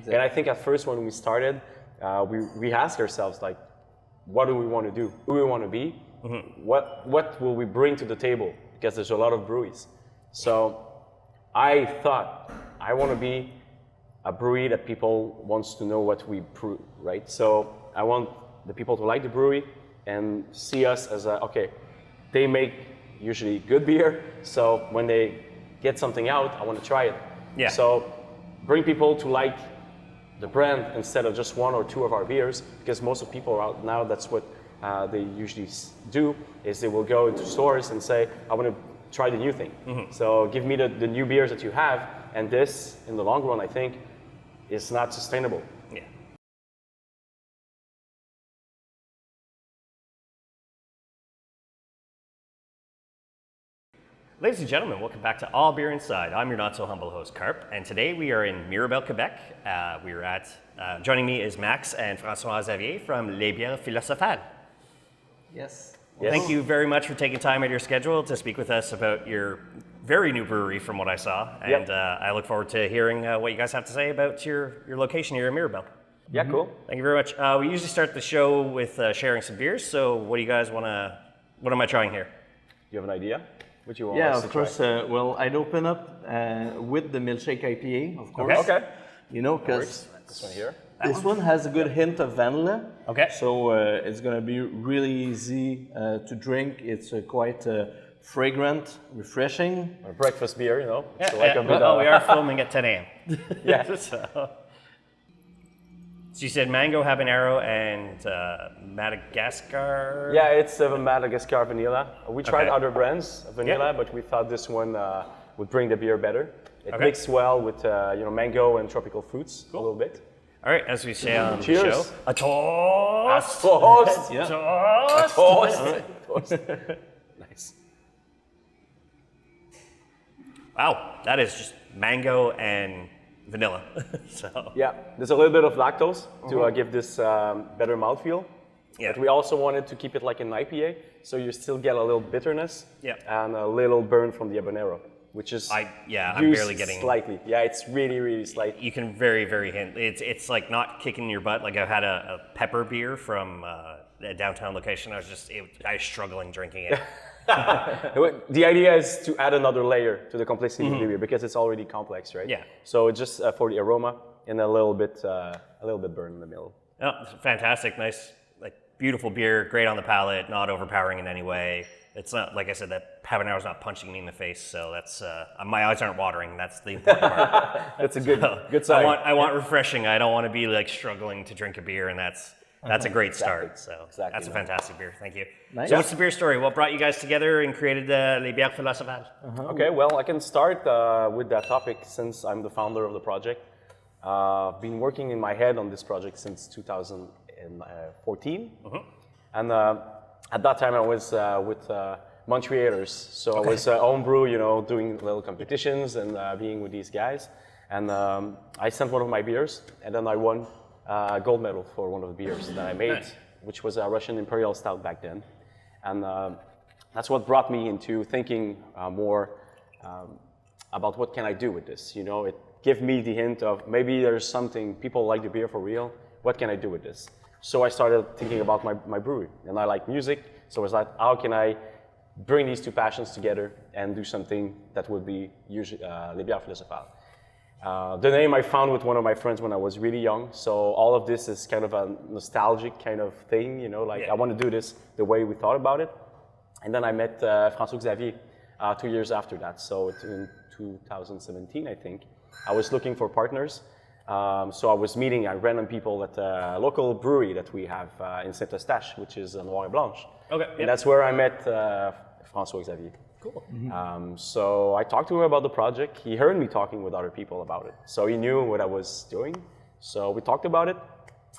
Exactly. And I think at first when we started, we asked ourselves, like, what do we want to do? Who do we want to be? What will we bring to the table? Because there's a lot of breweries. So I thought, I want to be a brewery that people wants to know what we brew, right? So I want the people to like the brewery and see us as okay, they make usually good beer, so when they get something out, I want to try it. Yeah. So bring people to like the brand instead of just one or two of our beers, because most of people out now, that's what they usually do, is they will go into stores and say, I want to try the new thing. So give me the new beers that you have, and this, in the long run, I think, is not sustainable. Yeah. Ladies and gentlemen, welcome back to All Beer Inside. I'm your not so humble host, Carp, and today we are in Mirabel, Quebec. We are at, joining me is Max and François-Xavier from Les Bières Philosophales. Yes. Thank you very much for taking time out of your schedule to speak with us about your very new brewery from what I saw. And I look forward to hearing what you guys have to say about your location here in Mirabel. Yeah, cool. Thank you very much. We usually start the show with sharing some beers. So what do you guys want to, what am I trying here? Do you have an idea? What you want Yeah, us of to course. try? Well, I'd open up with the Milkshake Ipa, of course. Okay. You know, because This one here. this one has a good hint of vanilla. Okay. So it's going to be really easy to drink. It's quite fragrant, refreshing. A breakfast beer, you know. Yeah, So like a bit well, we are filming at 10 a.m. Yeah. So you said mango habanero and Madagascar? Yeah, it's a Madagascar vanilla. We tried other brands of vanilla, Yeah. but we thought this one would bring the beer better. It Okay. mixed well with mango and tropical fruits a little bit. All right, as we say on Cheers. the show, a toast! Toast! Yeah. Toast! Toast! Nice. Wow, that is just mango and vanilla. So Yeah, there's a little bit of lactose to give this better mouthfeel. Yeah. But we also wanted to keep it like an IPA, so you still get a little bitterness Yeah. and a little burn from the habanero, which is I'm used barely getting. slightly. Yeah, it's really, really slight. You can very hint. It's like not kicking your butt. Like I've had a pepper beer from a downtown location. I was struggling drinking it. The idea is to add another layer to the complexity of the beer because it's already complex, right? Yeah. So it's just for the aroma and a little bit burn in the middle. Oh, fantastic, nice, like beautiful beer, great on the palate, not overpowering in any way. It's not, like I said, that habanero's not punching me in the face, so that's my eyes aren't watering. That's the important part. That's a good sign. I want refreshing. I don't want to be like struggling to drink a beer, and that's a great start. So Exactly. that's a fantastic beer. Thank you. Nice. So what's the beer story? What brought you guys together and created Les Bières Philosophales? Okay, well, I can start with that topic since I'm the founder of the project. I've been working in my head on this project since 2014. And at that time I was with Montrealers. So I was homebrew, doing little competitions and being with these guys. And I sent one of my beers, and then I won a gold medal for one of the beers that I made, which was a Russian Imperial Stout back then. And that's what brought me into thinking more about what can I do with this. It gave me the hint of maybe there's something, people like the beer for real, what can I do with this? So I started thinking about my brewery, and I like music, so I was like, how can I bring these two passions together and do something that would be usually Les Bières Philosophales. The name I found with one of my friends when I was really young, so all of this is kind of a nostalgic kind of thing, I want to do this the way we thought about it. And then I met François-Xavier 2 years after that, so in 2017, I think. I was looking for partners, so I was meeting random people at a local brewery that we have in Saint-Eustache, which is Noir et Blanche. Okay. And that's where I met François-Xavier. Cool. So I talked to him about the project. He heard me talking with other people about it. So he knew what I was doing. So we talked about it.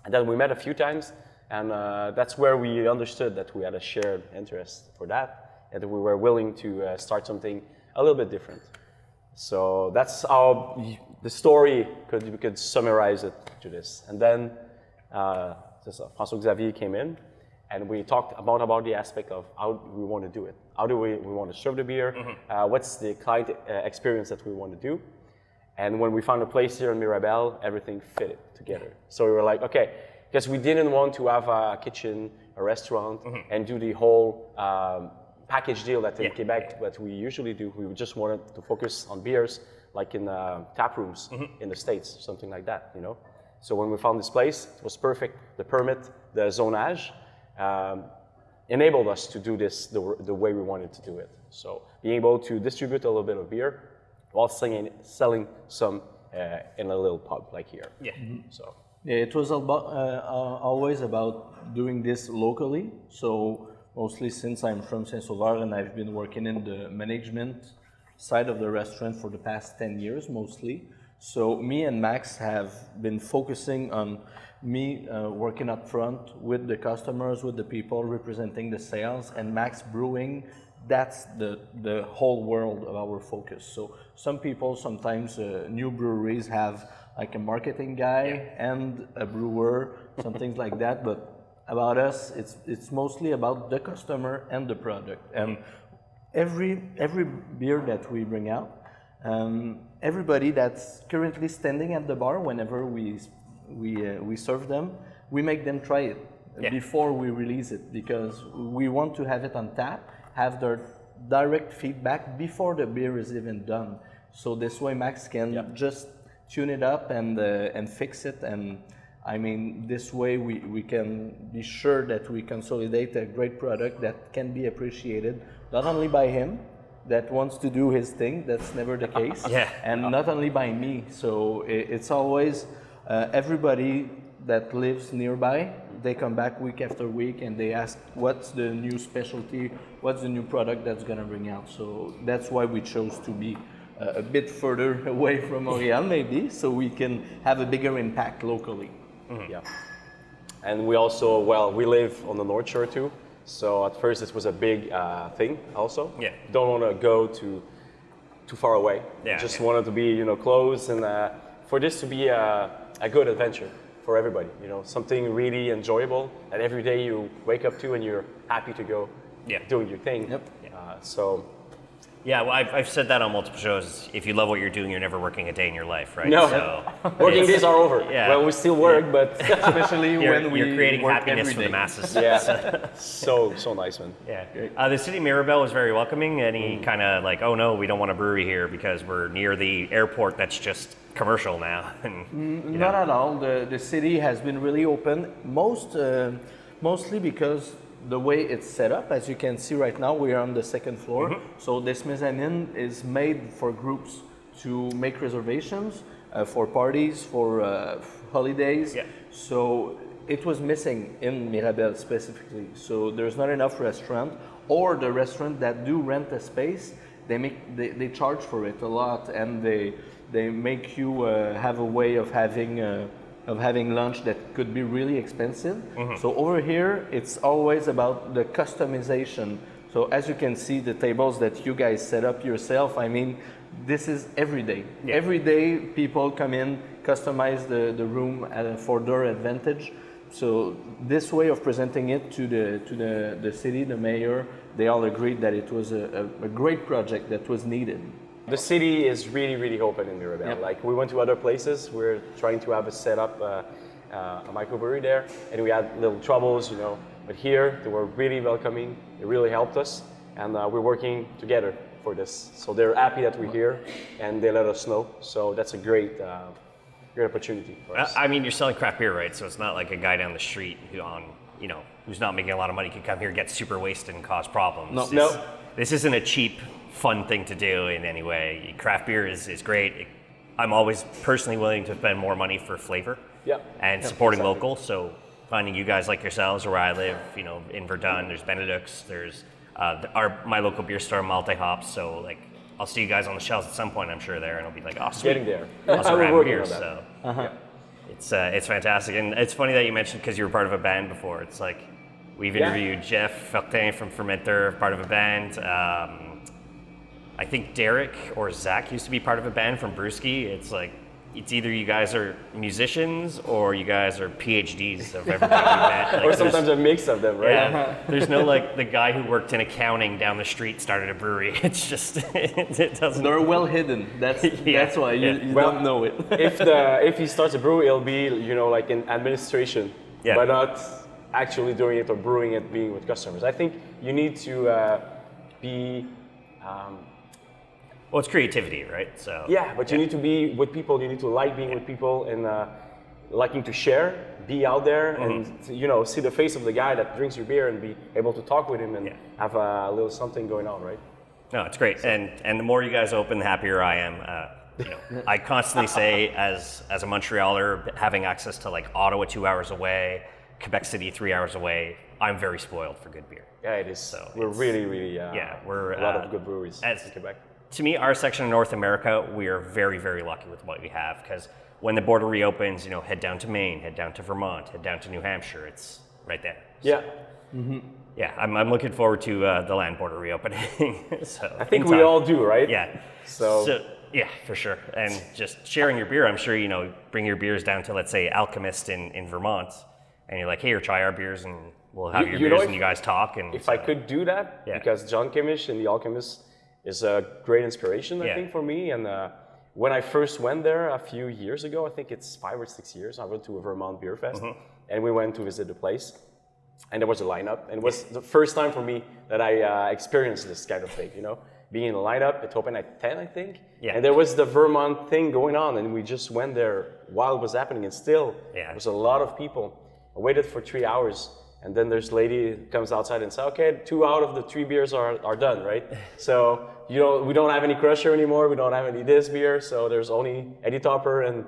And then we met a few times. And that's where we understood that we had a shared interest for that. And that we were willing to start something a little bit different. So that's how the story, we could summarize it to this. And then François-Xavier came in. And we talked about the aspect of how we want to do it. How do we want to serve the beer? What's the client experience that we want to do? And when we found a place here in Mirabel, everything fitted together. So we were like, okay, because we didn't want to have a kitchen, a restaurant, and do the whole package deal that in Quebec that we usually do. We just wanted to focus on beers, like in tap rooms in the States, something like that, you know. So when we found this place, it was perfect. The permit, the zonage, enabled us to do this the way we wanted to do it. So being able to distribute a little bit of beer while selling some in a little pub like here. Yeah. So. Yeah, it was always about doing this locally. So mostly since I'm from Saint-Sauveur and I've been working in the management side of the restaurant for the past 10 years mostly. So me and Max have been focusing on me working up front with the customers, with the people representing the sales, and Max brewing. That's the whole world of our focus. So some people, sometimes new breweries have like a marketing guy and a brewer, some things like that. But about us, it's mostly about the customer and the product. And every beer that we bring out, everybody that's currently standing at the bar, whenever we serve them, we make them try it before we release it, because we want to have it on tap, have their direct feedback before the beer is even done. So this way Max can just tune it up and fix it. And I mean, this way we can be sure that we consolidate a great product that can be appreciated, not only by him that wants to do his thing, that's never the case, and not only by me. So it's always everybody that lives nearby, they come back week after week and they ask what's the new specialty, what's the new product that's gonna bring out. So that's why we chose to be a bit further away from Montreal maybe, so we can have a bigger impact locally. Yeah. And we also, well, we live on the North Shore too. So at first this was a big thing also. Yeah. Don't want to go too far away. Yeah. Just wanted to be, you know, close, and for this to be a good adventure for everybody, you know, something really enjoyable that every day you wake up to and you're happy to go doing your thing. Yep. Yeah, well, I've said that on multiple shows. If you love what you're doing, you're never working a day in your life, right? No, So working days are over. Yeah. Well, we still work, but Especially when you're creating work happiness every for the day. masses. yeah, so nice, man. Yeah. The city of Mirabel was very welcoming. Any kind of like, oh no, we don't want a brewery here because we're near the airport that's just commercial now. And, Not at all. The city has been really open, mostly because the way it's set up. As you can see right now, we are on the second floor. So this mezzanine is made for groups to make reservations for parties, for holidays. Yeah. So it was missing in Mirabel specifically. So there's not enough restaurant, or the restaurant that do rent a space, they charge for it a lot, and they make you have a way of having lunch that could be really expensive. So over here, it's always about the customization. So as you can see, the tables that you guys set up yourself, I mean, this is every day. Yeah. Every day, people come in, customize the room for their advantage. So this way of presenting it to the city, the mayor, they all agreed that it was a great project that was needed. The city is really, really open in Mirabel. Yep. Like, we went to other places, we're trying to have a setup, a microbrewery there, and we had little troubles, you know. But here, they were really welcoming, they really helped us, and we're working together for this. So they're happy that we're here, and they let us know. So that's a great opportunity for us. I mean, you're selling craft beer, right? So it's not like a guy down the street who's not making a lot of money can come here, get super wasted, and cause problems. No. This isn't a cheap, fun thing to do in any way. Craft beer is great. I'm always personally willing to spend more money for flavor and supporting local. So finding you guys like yourselves where I live, in Verdun, there's Benedict's, there's my local beer store, Multi Hops. So like, I'll see you guys on the shelves at some point, I'm sure there, and I'll be like, oh, sweet. Getting there. Also around beer, so it's fantastic. And it's funny that you mentioned, because you were part of a band before. It's like, we've interviewed Jeff Fertin from Fermenter, part of a band. I think Derek or Zach used to be part of a band from Brewski. It's like, it's either you guys are musicians or you guys are PhDs of everybody we met. Like, Or sometimes a mix of them, right? yeah, there's no like the guy who worked in accounting down the street started a brewery. It's just it doesn't. They're well hidden. That's why you Well, don't know it. If he starts a brewery, it'll be like in administration, but not actually doing it or brewing it, being with customers. I think you need to be. Well, it's creativity, right? So Yeah, but you need to be with people. You need to like being with people and liking to share, be out there, and see the face of the guy that drinks your beer and be able to talk with him and have a little something going on, right? No, it's great, and the more you guys open, the happier I am. I constantly say, as a Montrealer, having access to like Ottawa 2 hours away, Quebec City 3 hours away, I'm very spoiled for good beer. Yeah, it is. So we're really, we're a lot of good breweries in Quebec. To me, our section of North America, we are very, very lucky with what we have, because when the border reopens, head down to Maine, head down to Vermont, head down to New Hampshire, it's right there. Yeah. Yeah, I'm looking forward to the land border reopening. So I think we all do, right? Yeah. So yeah, for sure. And just sharing your beer, I'm sure, bring your beers down to, let's say, Alchemist in Vermont, and you're like, hey, try our beers, and we'll have your beers, and you guys talk. And if I could do that, because John Kimmich and the Alchemist is a great inspiration, I think, for me. And when I first went there a few years ago, I think it's 5 or 6 years, I went to a Vermont Beer Fest, and we went to visit the place. And there was a lineup, and it was the first time for me that I experienced this kind of thing, being in a lineup. It opened at 10, I think, and there was the Vermont thing going on, and we just went there while it was happening, and still, there was a lot of people. I waited for 3 hours, and then there's a lady comes outside and says, okay, 2 out of the 3 beers are done, right? So, we don't have any Crusher anymore, we don't have any this beer, so there's only Eddie Topper and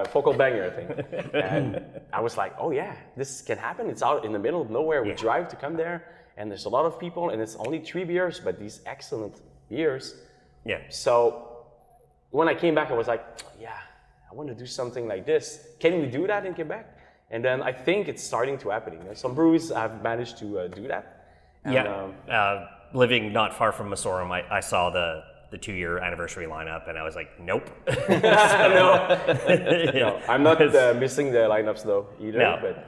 Focal Banger, I think. And I was like, oh yeah, this can happen. It's out in the middle of nowhere. We drive to come there, and there's a lot of people, and it's only 3 beers, but these excellent beers. Yeah. So when I came back, I was like, I want to do something like this. Can we do that in Quebec? And then I think it's starting to happen. Some breweries have managed to do that. And, living not far from Masorum, I saw the 2-year anniversary lineup, and I was like, nope. No, I'm not missing the lineups though either. No, but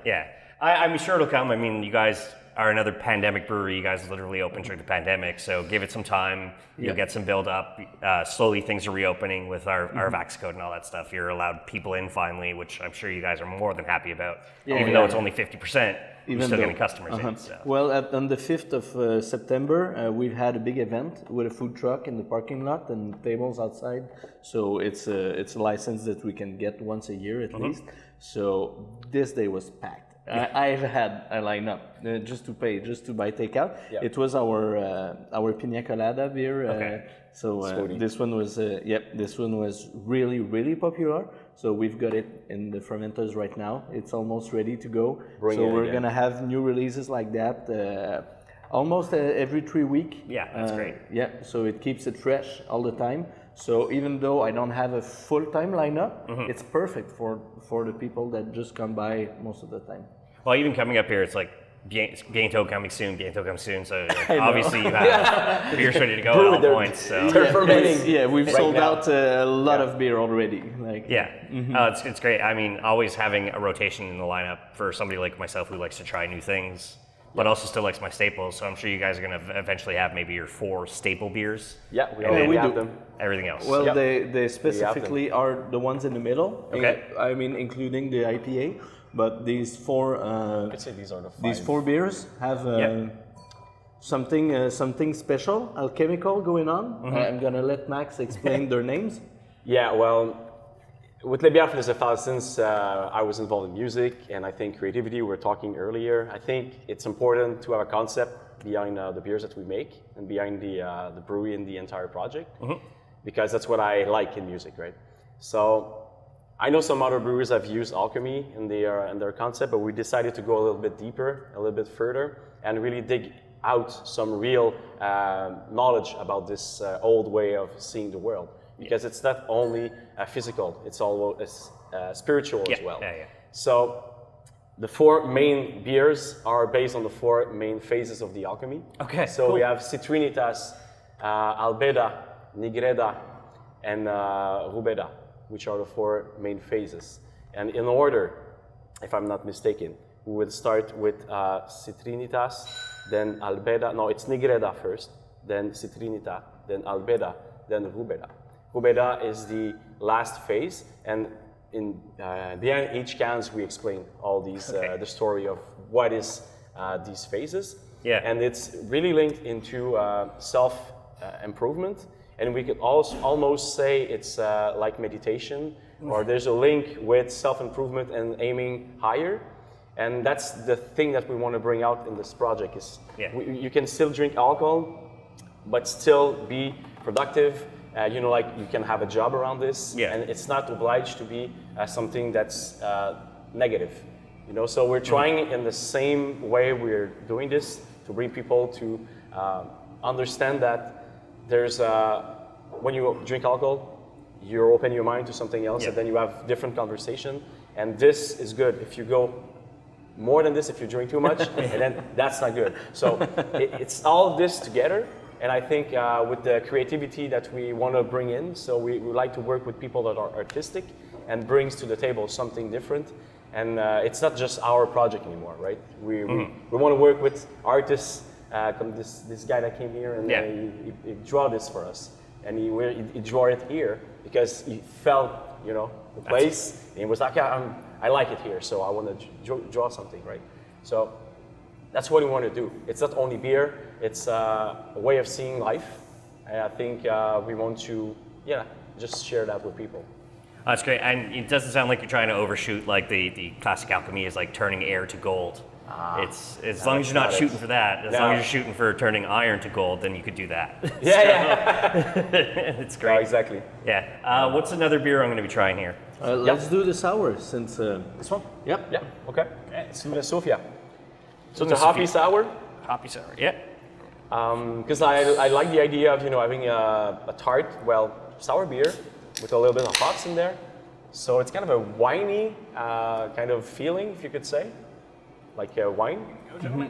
I'm sure it'll come. I mean, you guys are another pandemic brewery. You guys literally opened during the pandemic, so give it some time. You'll get some build up. Slowly things are reopening with our Vax code and all that stuff. You're allowed people in finally, which I'm sure you guys are more than happy about. Even though it's only 50%, you're still getting customers in. So. Well, on the 5th of September, we've had a big event with a food truck in the parking lot and tables outside. So it's a license that we can get once a year at least. So this day was packed. I've had a lineup just to buy takeout. It was our Pina Colada beer. This one was really, really popular. So we've got it in the fermenters right now. It's almost ready to go. We're gonna have new releases like that almost every 3 weeks. Yeah, that's great. Yeah, so it keeps it fresh all the time. So even though I don't have a full-time lineup, it's perfect for the people that just come by most of the time. Well, even coming up here, it's like bientôt coming soon. So obviously you have beers ready to go at all points. So we've sold out a lot of beer already. It's great. I mean, always having a rotation in the lineup for somebody like myself who likes to try new things, but also still likes my staples. So I'm sure you guys are going to eventually have maybe your 4 staple beers. Yeah, we have them. Everything else. Well, they specifically are the ones in the middle. Okay. I mean, including the IPA. But these 4, I'd say these are the 5. These 4 beers have something special, alchemical going on. I'm gonna let Max explain their names. Yeah, well, with Les Bières Philosophales, since I was involved in music and I think creativity, we were talking earlier, I think it's important to have a concept behind the beers that we make and behind the brewery and the entire project, because that's what I like in music, right? So I know some other breweries have used Alchemy in their concept, but we decided to go a little bit deeper, a little bit further, and really dig out some real knowledge about this old way of seeing the world. Because it's not only physical, it's spiritual as well. So the 4 main beers are based on the 4 main phases of the alchemy. Okay. So we have Citrinitas, Albeda, Nigreda, and Rubeda. which are the 4 main phases. And in order, if I'm not mistaken, we will start with Citrinitas, then Albeda. No, it's Nigreda first, then Citrinita, then Albeda, then Rubeda. Rubeda is the last phase, and in behind each cans we explain all these the story of what is these phases. Yeah. And it's really linked into self improvement, and we could almost say it's like meditation, or there's a link with self improvement and aiming higher. And that's the thing that we want to bring out in this project is you can still drink alcohol, but still be productive. You know, like you can have a job around this, and it's not obliged to be something that's negative. You know, so we're trying in the same way we're doing this to bring people to understand that there's when you drink alcohol, you open your mind to something else, and then you have different conversation. And this is good. If you go more than this, if you drink too much, and then that's not good. So it's all this together. And I think with the creativity that we want to bring in, so we like to work with people that are artistic and brings to the table something different. And it's not just our project anymore, right? We want to work with artists. This guy that came here and he drew this for us, and he drew it here because he felt, you know, the place, and he was like, I like it here, so I want to draw something, right? So that's what we want to do. It's not only beer, it's a way of seeing life. And I think we want to, just share that with people. That's great, and it doesn't sound like you're trying to overshoot like the classic alchemy is like turning air to gold. It's as long as you're not shooting for that, as long as you're shooting for turning iron to gold, then you could do that. It's great. Oh, exactly. Yeah. What's another beer I'm going to be trying here? Let's do the sour since. This one? Yep. Yeah. Okay. It's the Sophia. So it's a hoppy sour. Hoppy sour. Yeah. Because I like the idea of having a tart, sour beer with a little bit of hops in there. So it's kind of a winey kind of feeling, if you could say, like wine.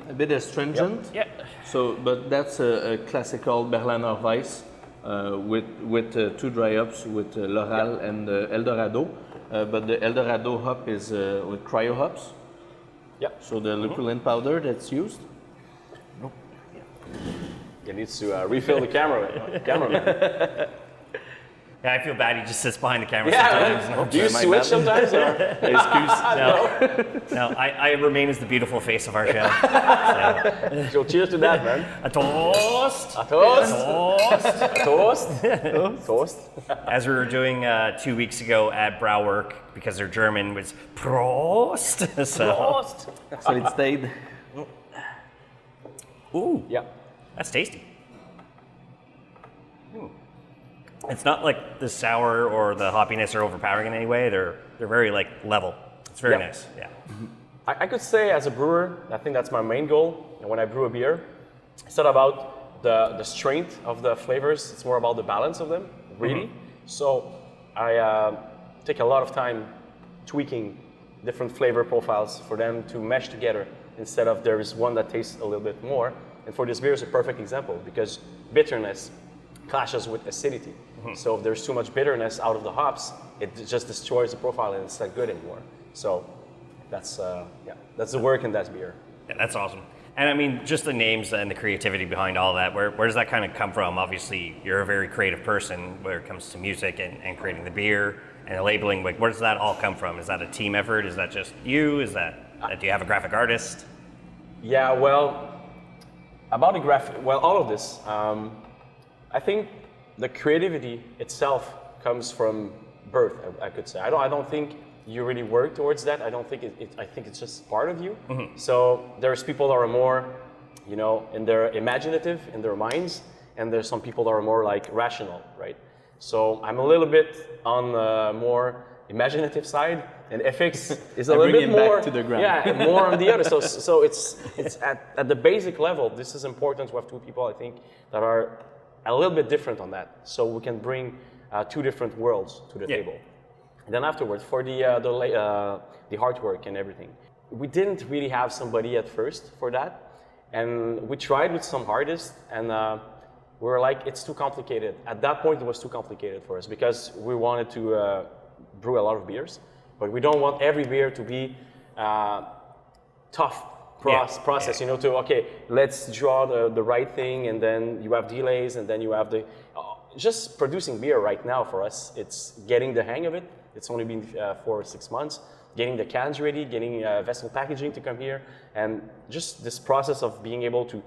A bit astringent. Yeah. So, but that's a classical Berliner Weiss with 2 dry hops with L'Oral and Eldorado. But the Eldorado hop is with cryo hops. Yeah. So the lupulin powder that's used. You need to refill the cameraman. Yeah, I feel bad. He just sits behind the camera sometimes. Do you switch sometimes? Or? No, I remain as the beautiful face of our show. So cheers to that, man. A toast! A toast! A toast! A toast! Toast! As we were doing 2 weeks ago at Brauwerk, because their German was Prost! Prost! So it stayed. Ooh, yeah, that's tasty. It's not like the sour or the hoppiness are overpowering in any way. They're very like level. It's very nice. Yeah. I could say as a brewer, I think that's my main goal. And when I brew a beer, it's not about the strength of the flavors. It's more about the balance of them, really. So I take a lot of time tweaking different flavor profiles for them to mesh together instead of there is one that tastes a little bit more. And for this beer is a perfect example because bitterness clashes with acidity. So if there's too much bitterness out of the hops, it just destroys the profile and it's not good anymore. So that's the work in that beer. Yeah, that's awesome. And I mean, just the names and the creativity behind all that, where does that kind of come from? Obviously, you're a very creative person where it comes to music and creating the beer and the labeling. Like, where does that all come from? Is that a team effort? Is that just you? Is that, do you have a graphic artist? Yeah, about the graphic, all of this, I think the creativity itself comes from birth, I could say. I don't think you really work towards that. I don't think I think it's just part of you. So there's people that are more, in their imaginative, in their minds, and there's some people that are more like rational, right? So I'm a little bit on the more imaginative side, and FX is a little bit more back to the ground. Yeah, more on the other. So it's at the basic level. This is important to have two people, I think, that are a little bit different on that, so we can bring two different worlds to the table. And then afterwards, for the artwork and everything, we didn't really have somebody at first for that, and we tried with some artists, and we were like, it's too complicated. At that point, it was too complicated for us because we wanted to brew a lot of beers, but we don't want every beer to be tough process. You know, to let's draw the right thing, and then you have delays, and then you have the just producing beer right now for us. It's getting the hang of it. It's only been 4 or 6 months. Getting the cans ready, getting vessel packaging to come here, and just this process of being able to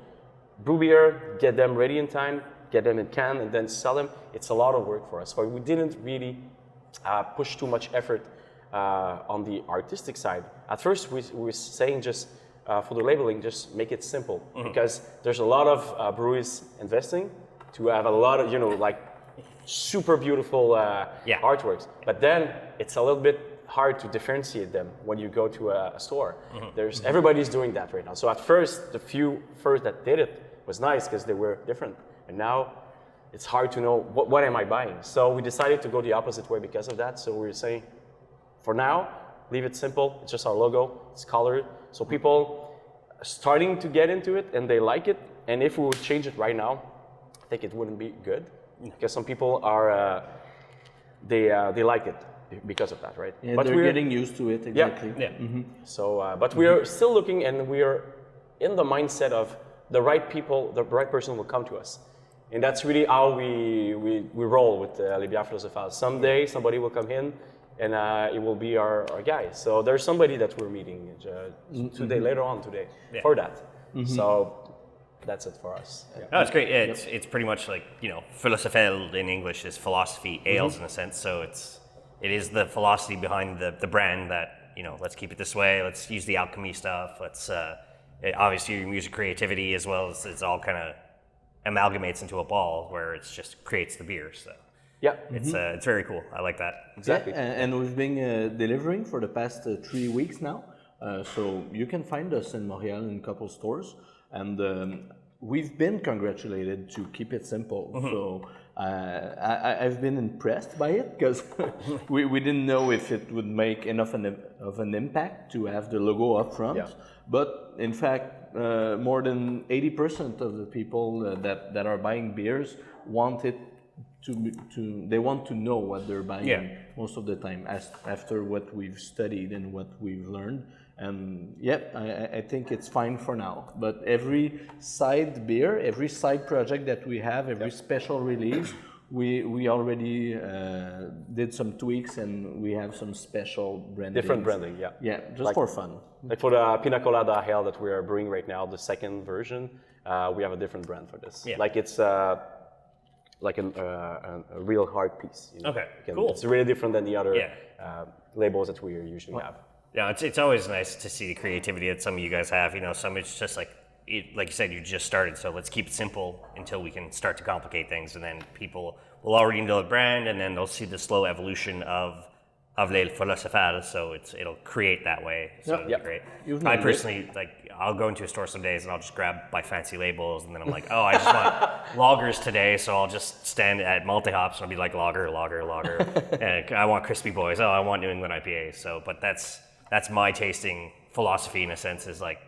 brew beer, get them ready in time, get them in can, and then sell them. It's a lot of work for us. So we didn't really push too much effort on the artistic side. At first, we were saying just for the labeling, just make it simple, because there's a lot of breweries investing to have a lot of, like super beautiful artworks. But then it's a little bit hard to differentiate them when you go to a store. Everybody's doing that right now. So at first, the few first that did it was nice because they were different. And now it's hard to know what am I buying. So we decided to go the opposite way because of that. So we're saying, for now, leave it simple. It's just our logo. It's colored. So people are starting to get into it and they like it. And if we would change it right now, I think it wouldn't be good, because some people are they like it because of that, right? Yeah, but they're getting used to it, exactly. Yeah. So, but we are still looking, and we are in the mindset of the right people, the right person will come to us. And that's really how we roll with les Bières Philosophales. Someday, somebody will come in, and it will be our guy. So there's somebody that we're meeting today, later on today, for that. So that's it for us. Yeah. No, it's great. It's pretty much like, philosophale in English is philosophy, ales in a sense. So it is the philosophy behind the brand that, let's keep it this way. Let's use the alchemy stuff. Let's obviously your music creativity as well as it's all kind of amalgamates into a ball where it's just creates the beer. So yeah, it's very cool. I like that. Exactly. Yeah, and we've been delivering for the past 3 weeks now. So you can find us in Montreal in a couple stores. And we've been congratulated to keep it simple. So I've been impressed by it, because we didn't know if it would make enough of an impact to have the logo up front. Yeah. But in fact, more than 80% of the people that are buying beers want it they want to know what they're buying most of the time, after what we've studied and what we've learned. And I think it's fine for now. But every side beer, every side project that we have, every special release, we already did some tweaks, and we have some special branding. Different branding, yeah. Yeah, just for fun. Like for the Pina Colada Ale that we are brewing right now, the second version, we have a different brand for this. Yeah. Like it's like a real hard piece. Okay, cool. It's really different than the other labels that we usually have. Yeah, it's always nice to see the creativity that some of you guys have. Some it's just like you said, you just started, so let's keep it simple until we can start to complicate things, and then people will already know the brand, and then they'll see the slow evolution of les Philosophales, so it'll create that way. So it's great. I personally, I'll go into a store some days and I'll just grab my fancy labels, and then I'm like, oh, I just want lagers today, so I'll just stand at multi-hops and I'll be like lager. And I want crispy boys. Oh, I want New England IPAs. So, but that's my tasting philosophy in a sense, is like,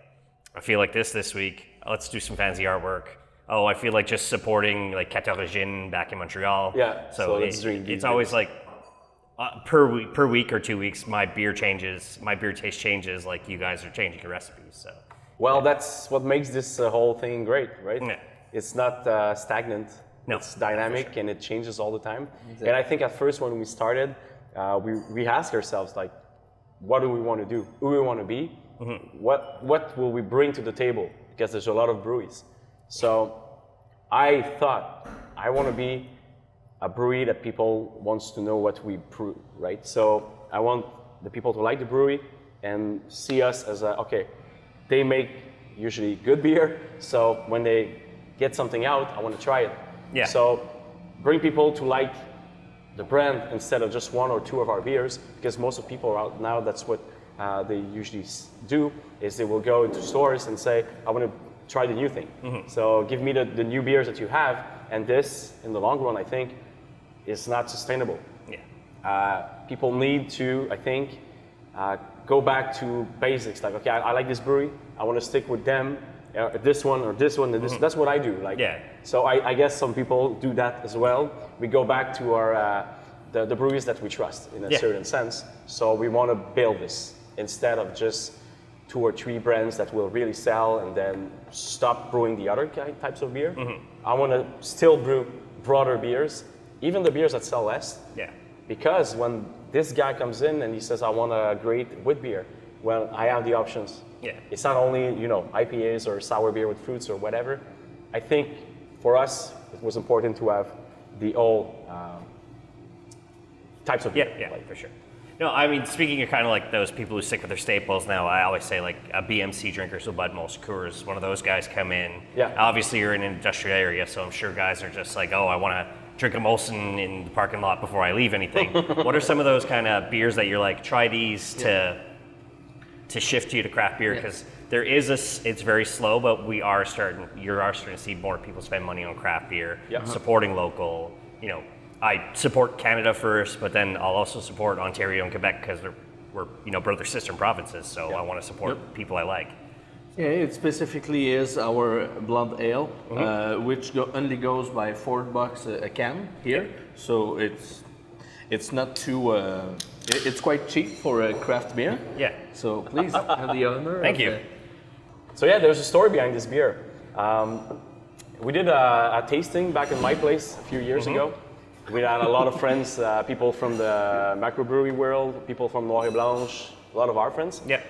I feel like this week, let's do some fancy artwork. Oh, I feel like just supporting like Catarogine back in Montreal. Yeah. So it's always like per week or 2 weeks, my beer taste changes, like you guys are changing your recipes. So. Well, that's what makes this whole thing great, right? Yeah. It's not stagnant. No. It's dynamic, and it changes all the time. Exactly. And I think at first when we started, we asked ourselves, like, what do we want to do? Who do we want to be? What will we bring to the table? Because there's a lot of breweries. So I thought, I want to be a brewery that people wants to know what we brew, right? So I want the people to like the brewery and see us as they make usually good beer. So when they get something out, I want to try it. Yeah. So bring people to like the brand instead of just 1 or 2 of our beers, because most of people out now, that's what they usually do, is they will go into stores and say, I want to try the new thing. So give me the new beers that you have, and this, in the long run, I think, is not sustainable. Yeah. People need to, I think, go back to basics. Like, okay, I like this brewery, I want to stick with them, this one, and this. That's what I do. So I guess some people do that as well. We go back to our the breweries that we trust in a certain sense. So we want to build this instead of just 2 or 3 brands that will really sell and then stop brewing the other types of beer. I want to still brew broader beers, even the beers that sell less. Yeah. Because when this guy comes in and he says, I want a great wheat beer, well, I have the options. Yeah. It's not only, IPAs or sour beer with fruits or whatever. I think for us, it was important to have the all types of beer. Yeah, for sure. No, I mean, speaking of kind of like those people who stick with their staples now, I always say like a BMC drinker, so Bud Most Coors, one of those guys come in. Yeah. Obviously, you're in an industrial area, so I'm sure guys are just like, oh, I want to drink a Molson in the parking lot before I leave anything. What are some of those kind of beers that you're like, try these to shift you to craft beer? Because there is it's very slow, but you are starting to see more people spend money on craft beer, supporting local. I support Canada first, but then I'll also support Ontario and Quebec because we're brother sister provinces. So I want to support people I like. Yeah, it specifically is our blonde ale, which only goes by $4 a can here. So it's not too. It's quite cheap for a craft beer. Yeah. So please have the honor. Thank you. So yeah, there's a story behind this beer. We did a tasting back in my place a few years ago. We had a lot of friends, people from the microbrewery world, people from Noir et Blanche, a lot of our friends. Yeah.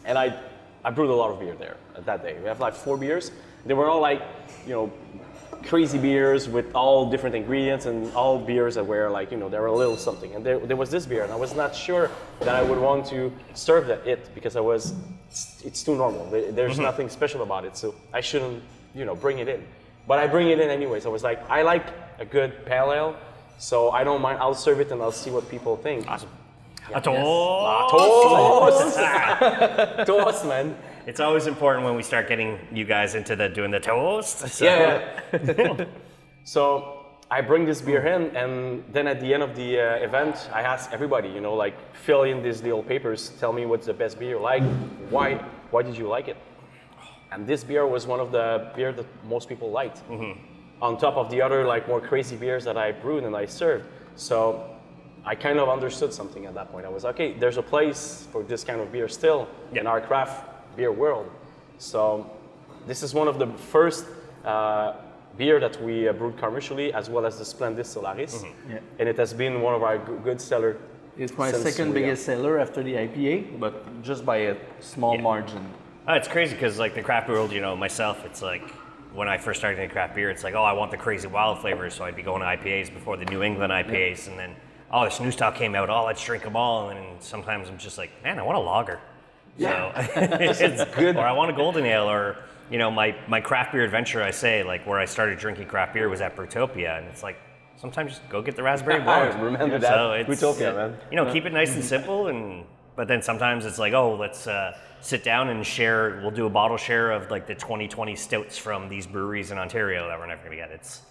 And I brewed a lot of beer there that day. We have like 4 beers. They were all like, crazy beers with all different ingredients and all beers that were like, they were a little something. And there was this beer, and I was not sure that I would want to serve it because it's too normal. There's nothing special about it, so I shouldn't, bring it in. But I bring it in anyways. I was like, I like a good pale ale, so I don't mind. I'll serve it and I'll see what people think. Awesome. Yeah. A toast. Toast! Toast, man. It's always important when we start getting you guys into doing the toast. So. Yeah. So I bring this beer in, and then at the end of the event, I ask everybody, fill in these little papers, tell me what's the best beer you like, why did you like it? And this beer was one of the beer that most people liked. On top of the other more crazy beers that I brewed and I served. So I kind of understood something at that point. I was okay, there's a place for this kind of beer still in our craft beer world. So this is one of the first beer that we brewed commercially, as well as the Splendis Solaris. And it has been one of our good seller. It's my second biggest seller after the IPA, but just by a small margin. It's crazy because the craft beer world, myself, it's like when I first started in craft beer, it's like, I want the crazy wild flavors, so I'd be going to IPAs before the New England IPAs, and then this new style came out, let's drink them all, and sometimes I'm just like, man, I want a lager. So it's good. Or I want a golden ale, or my craft beer adventure, I say, where I started drinking craft beer was at Brewtopia, and it's like, sometimes just go get the raspberry blonde. I remember that. So it's, Brewtopia, man. Keep it nice and simple, but then sometimes it's like, let's sit down and share. We'll do a bottle share of the 2020 stouts from these breweries in Ontario that we're never gonna get. It's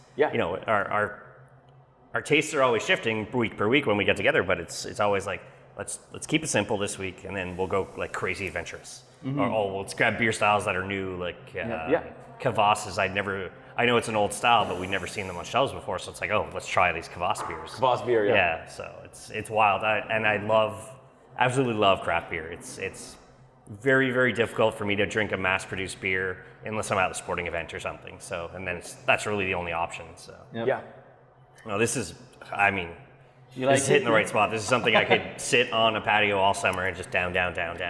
our tastes are always shifting week per week when we get together, but it's always like, let's keep it simple this week, and then we'll go crazy adventurous. Or let's grab beer styles that are new, Kvass. I know it's an old style, but we've never seen them on shelves before, so it's like, let's try these Kvass beers. Kvass beer, yeah. Yeah, so it's wild, I absolutely love craft beer. It's very, very difficult for me to drink a mass-produced beer unless I'm at a sporting event or something. So, and then that's really the only option. So, no, this is, this is hitting the right spot. This is something I could sit on a patio all summer and just down.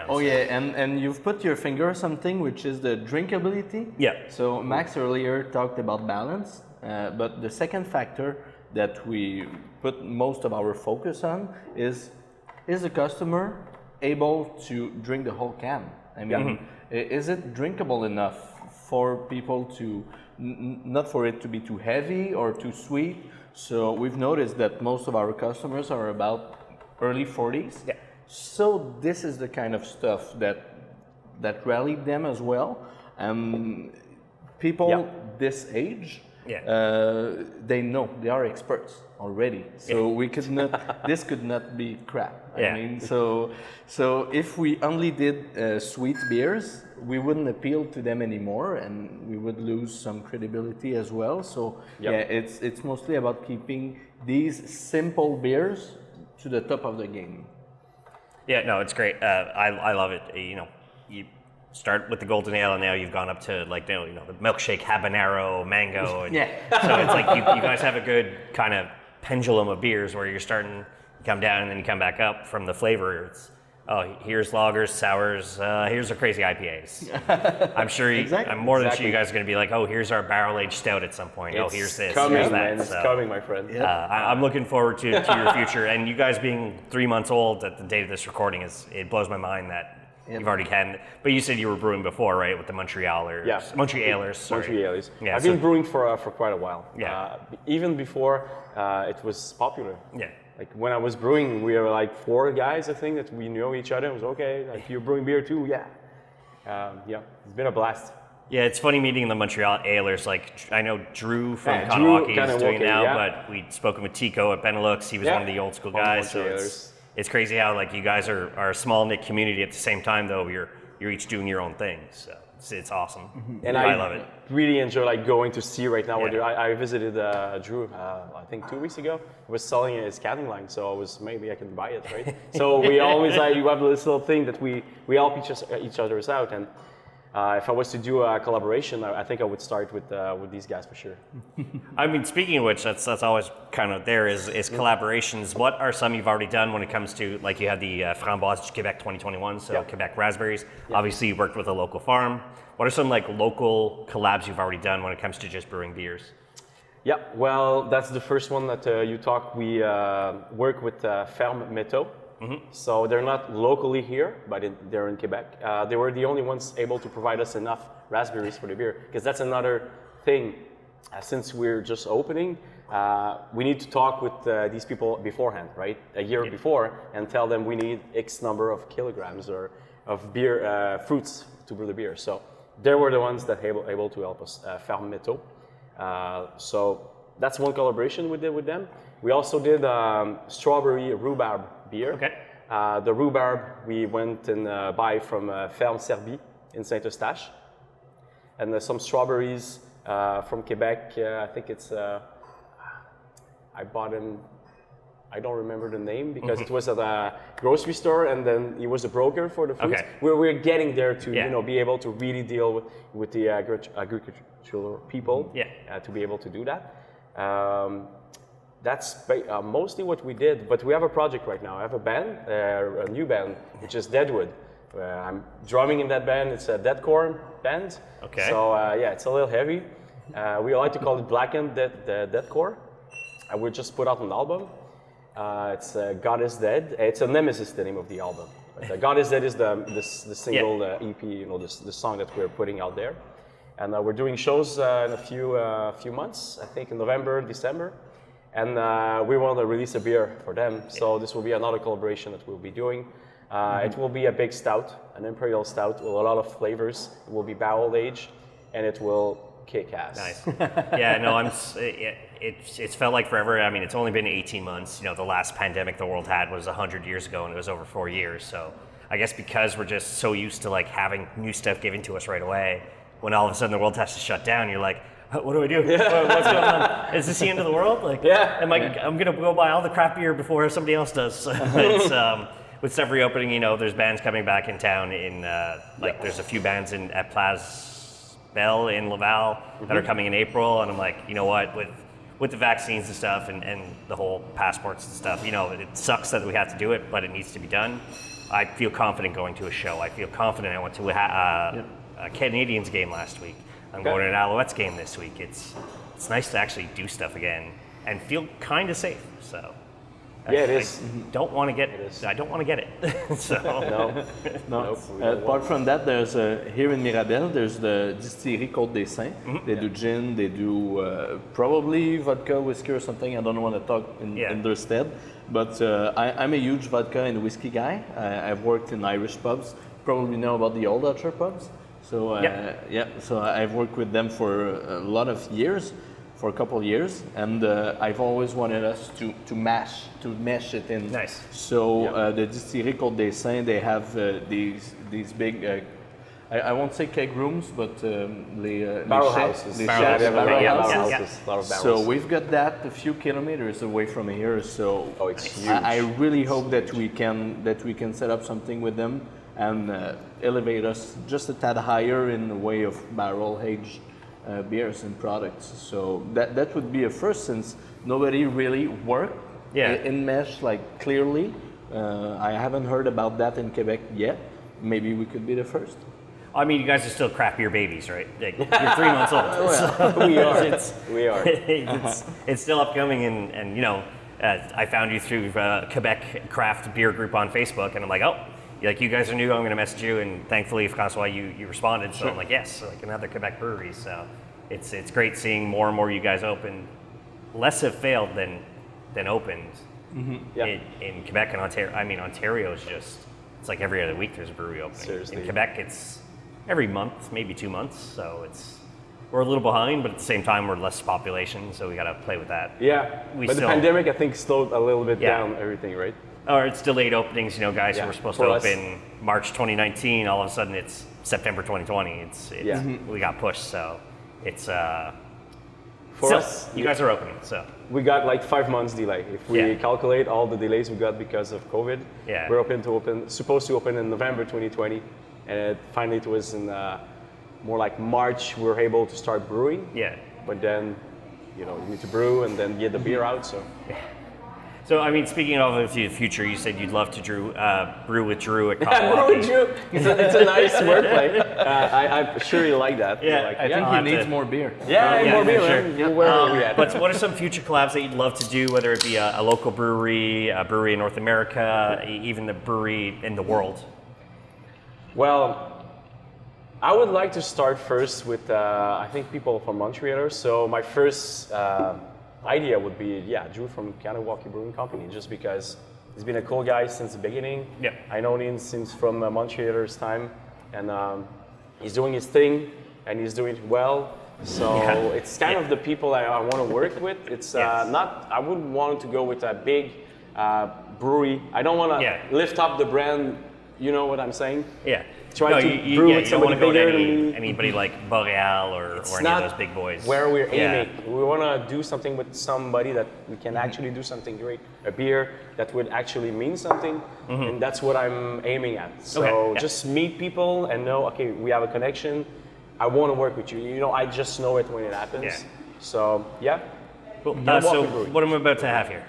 Oh, yeah, and you've put your finger on something, which is the drinkability. Yeah. So Max earlier talked about balance, but the second factor that we put most of our focus on is the customer able to drink the whole can? Is it drinkable enough for people to, not for it to be too heavy or too sweet? So we've noticed that most of our customers are about early 40s. Yeah. So this is the kind of stuff that rallied them as well. People this age they know, they are experts already. So we could not, this could not be crap. I mean, so if we only did sweet beers, we wouldn't appeal to them anymore, and we would lose some credibility as well. So it's mostly about keeping these simple beers to the top of the game. Yeah, no, it's great. I love it. You know, you start with the golden ale, and now you've gone up to like the milkshake habanero mango. And so it's like you guys have a good kind of pendulum of beers where you're starting to come down and then you come back up from the flavor. It's here's lagers, sours, here's our crazy IPAs. I'm sure I'm more than sure you guys are going to be like, oh, here's our barrel aged stout at some point. It's here's this, coming, here's that. Man. It's coming, my friend. I'm looking forward to your future, and you guys being 3 months old at the date of this recording it blows my mind that you've already had. But you said you were brewing before, right, with the Montrealers? Yeah. Montrealers. Sorry. Montrealers. Yeah, I've been brewing for quite a while. Yeah. Even before it was popular. Yeah. Like when I was brewing, we were like 4 guys, I think, that we knew each other. It was okay. Like, you're brewing beer too? Yeah. It's been a blast. Yeah, it's funny meeting the Montreal Alers. Like, I know Drew from Kanawaki is doing it now, but we'd spoken with Tico at Benelux. He was one of the old school guys. So it's crazy how like you guys are a small knit community at the same time, though you're each doing your own thing. So it's awesome. And I love it. Really enjoy like going to see right now. I visited Drew, I think 2 weeks ago. He was selling his canning line, so maybe I can buy it, right? So we always you have this little thing that we help each other's out. And if I was to do a collaboration, I think I would start with these guys for sure. I mean, speaking of which, that's always kind of there is collaborations. What are some you've already done when it comes to, like you had the Framboise Quebec 2021, so Quebec raspberries. Obviously, you worked with a local farm. What are some like local collabs you've already done when it comes to just brewing beers? Yeah, well, that's the first one that you talked. We work with Ferme Métaux. So they're not locally here, but they're in Quebec. They were the only ones able to provide us enough raspberries for the beer, because that's another thing. Since we're just opening, we need to talk with these people beforehand, right? A year before, and tell them we need X number of kilograms of beer fruits to brew the beer. So they were the ones that able to help us, Ferme Métaux. So that's one collaboration we did with them. We also did strawberry rhubarb beer. Okay. The rhubarb we went and buy from Ferme Serbie in Saint-Eustache. And some strawberries from Quebec. I think it's, I bought them, I don't remember the name because it was at a grocery store, and then he was a broker for the fruits. We're getting there to be able to really deal with the agricultural people to be able to do that. That's mostly what we did, but we have a project right now. I have a band, a new band, which is Deadwood. I'm drumming in that band. It's a deathcore band. Okay. So it's a little heavy. We like to call it blackened deathcore. We just put out an album. It's God is Dead. It's a Nemesis, the name of the album. But, God is Dead is the single EP, the song that we're putting out there. And we're doing shows in a few months, I think in November, December. And we want to release a beer for them. So this will be another collaboration that we'll be doing. It will be a big stout, an imperial stout with a lot of flavors. It will be barrel aged, and it will kick ass. Nice. Yeah, no, it's felt like forever. I mean, it's only been 18 months. You know, the last pandemic the world had was 100 years ago, and it was over 4 years. So I guess because we're just so used to like having new stuff given to us right away, when all of a sudden the world has to shut down, you're like, what do I do? What's going on? Is this the end of the world? Like, I'm gonna go buy all the craft beer before somebody else does. With stuff reopening, you know, there's bands coming back in town. There's a few bands at Place Belle in Laval that are coming in April, and I'm like, you know what, with the vaccines and stuff, and the whole passports and stuff, you know, it sucks that we have to do it, but it needs to be done. I feel confident going to a show. I feel confident. I went to a Canadiens game last week. I'm going to an Alouettes game this week. It's nice to actually do stuff again and feel kind of safe. So it is. I don't want to get it. So no. Apart from that, there's here in Mirabel, there's the distillery Côte des Saints. They do gin. They do probably vodka, whiskey, or something. I don't want to talk in their stead, but I'm a huge vodka and whiskey guy. I've worked in Irish pubs. Probably know about the Old Dutcher pubs. So so I've worked with them for a lot of years. for a couple of years, and I've always wanted us to mesh it in. Nice. So the distillery called Des Saints, they have these big. I won't say keg rooms, but barrel houses. Barrel houses. A lot of barrels. So we've got that a few kilometers away from here. So it's huge. I really hope that we can set up something with them and elevate us just a tad higher in the way of barrel aged beers and products. So that would be a first, since nobody really worked in mesh like clearly. I haven't heard about that in Quebec yet. Maybe we could be the first. I mean, you guys are still craft beer babies, right? Like, you're 3 months old. So we are. We are. It's still upcoming, and you know, I found you through Quebec craft beer group on Facebook, and I'm like, oh, like you guys are new. I'm going to message you, and thankfully, Francois, you responded. So I'm like, yes, like another Quebec brewery. So it's great seeing more and more you guys open. Less have failed than opened in Quebec and Ontario. I mean, Ontario is just, it's like every other week there's a brewery opening. Seriously. In Quebec, it's every month, maybe 2 months. So we're a little behind, but at the same time, we're less population, so we got to play with that. Yeah, but the pandemic, I think, slowed a little bit down everything, right? Or it's delayed openings, you know, guys who were supposed to us. open March 2019, all of a sudden it's September 2020. We got pushed, so it's for us, you guys are opening, so we got like 5 months delay. If we calculate all the delays we got because of COVID, we're supposed to open in November 2020, and finally it was in more like March we were able to start brewing. Yeah. But then, you know, you need to brew and then get the beer out. So. So, I mean, speaking of the future, you said you'd love to brew with Drew at Coffee. Brew with Drew. It's a nice wordplay. I'm sure you like that. Yeah, like, I think he needs more beer. More beer. Sure. Where are we at? But what are some future collabs that you'd love to do, whether it be a local brewery, a brewery in North America, even the brewery in the world? Well, I would like to start first with, I think, people from Montreal. So my first idea would be, Drew from Kanawaki Brewing Company, just because he's been a cool guy since the beginning. Yep. I know him since from Montreal's time, and he's doing his thing, and he's doing it well. So it's kind of the people I want to work with. It's I wouldn't want to go with a big brewery. I don't want to lift up the brand. You know what I'm saying? Yeah. Try to brew with somebody bigger than me. Anybody like Boreal or any of those big boys. Where we're aiming. We want to do something with somebody that we can actually do something great. A beer that would actually mean something, and that's what I'm aiming at. So just meet people and know, okay, we have a connection. I want to work with you. You know, I just know it when it happens. Yeah. So Cool. So what am I about to have here?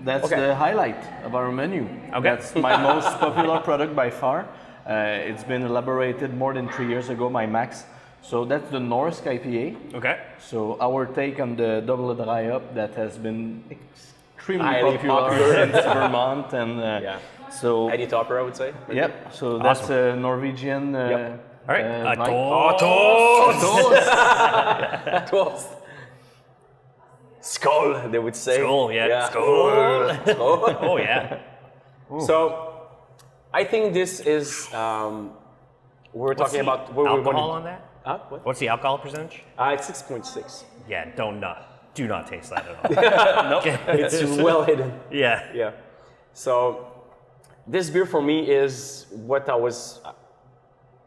That's the highlight of our menu. Okay. That's my most popular product by far. It's been elaborated more than 3 years ago by Max. So that's the Norsk IPA. Okay. So our take on the double dry up that has been extremely Highly popular in Vermont, and so Eddie Topper, I would say. Yep. So that's a Norwegian. All right. Toast. Skål, they would say. Skål, Skål. Skål. Oh yeah. So, I think this is we're talking about what alcohol on that. What? What's the alcohol percentage? It's 6.6. Yeah, do not taste that at all. It's well hidden. Yeah. Yeah. So, this beer for me is what I was.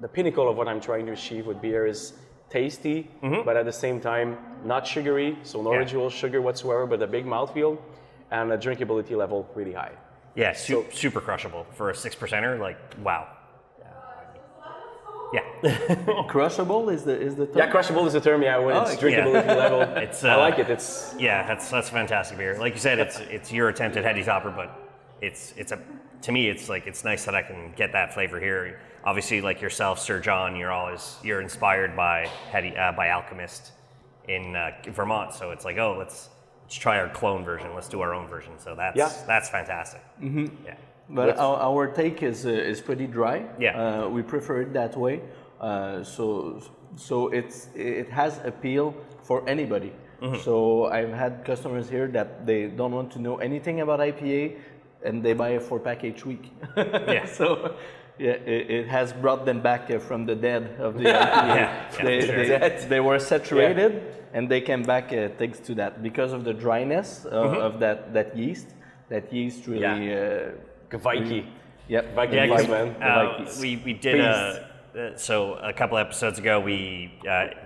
The pinnacle of what I'm trying to achieve with beer is tasty, but at the same time not sugary, so no residual sugar whatsoever, but a big mouthfeel and a drinkability level really high. Yeah, super crushable for a 6%er. Like, wow. Yeah. Crushable is the term? Yeah, crushable is the term. Yeah, when it's drinkability level. It's I like it. It's that's fantastic beer. Like you said, it's your attempt at Heady Topper, but to me it's nice that I can get that flavor here. Obviously, like yourself, Sir John, you're inspired by by Alchemist in Vermont. So it's like, oh, let's try our clone version. Let's do our own version. So that's fantastic. Mm-hmm. Yeah. But our take is pretty dry. Yeah. We prefer it that way. So it has appeal for anybody. Mm-hmm. So I've had customers here that they don't want to know anything about IPA, and they buy a 4-pack each week. Yeah. So it has brought them back from the dead of the IPA. They were saturated. and they came back thanks to that because of the dryness of that yeast. That yeast really. Kvaiki. Yep. Viking yeast, man. We did so a couple episodes ago we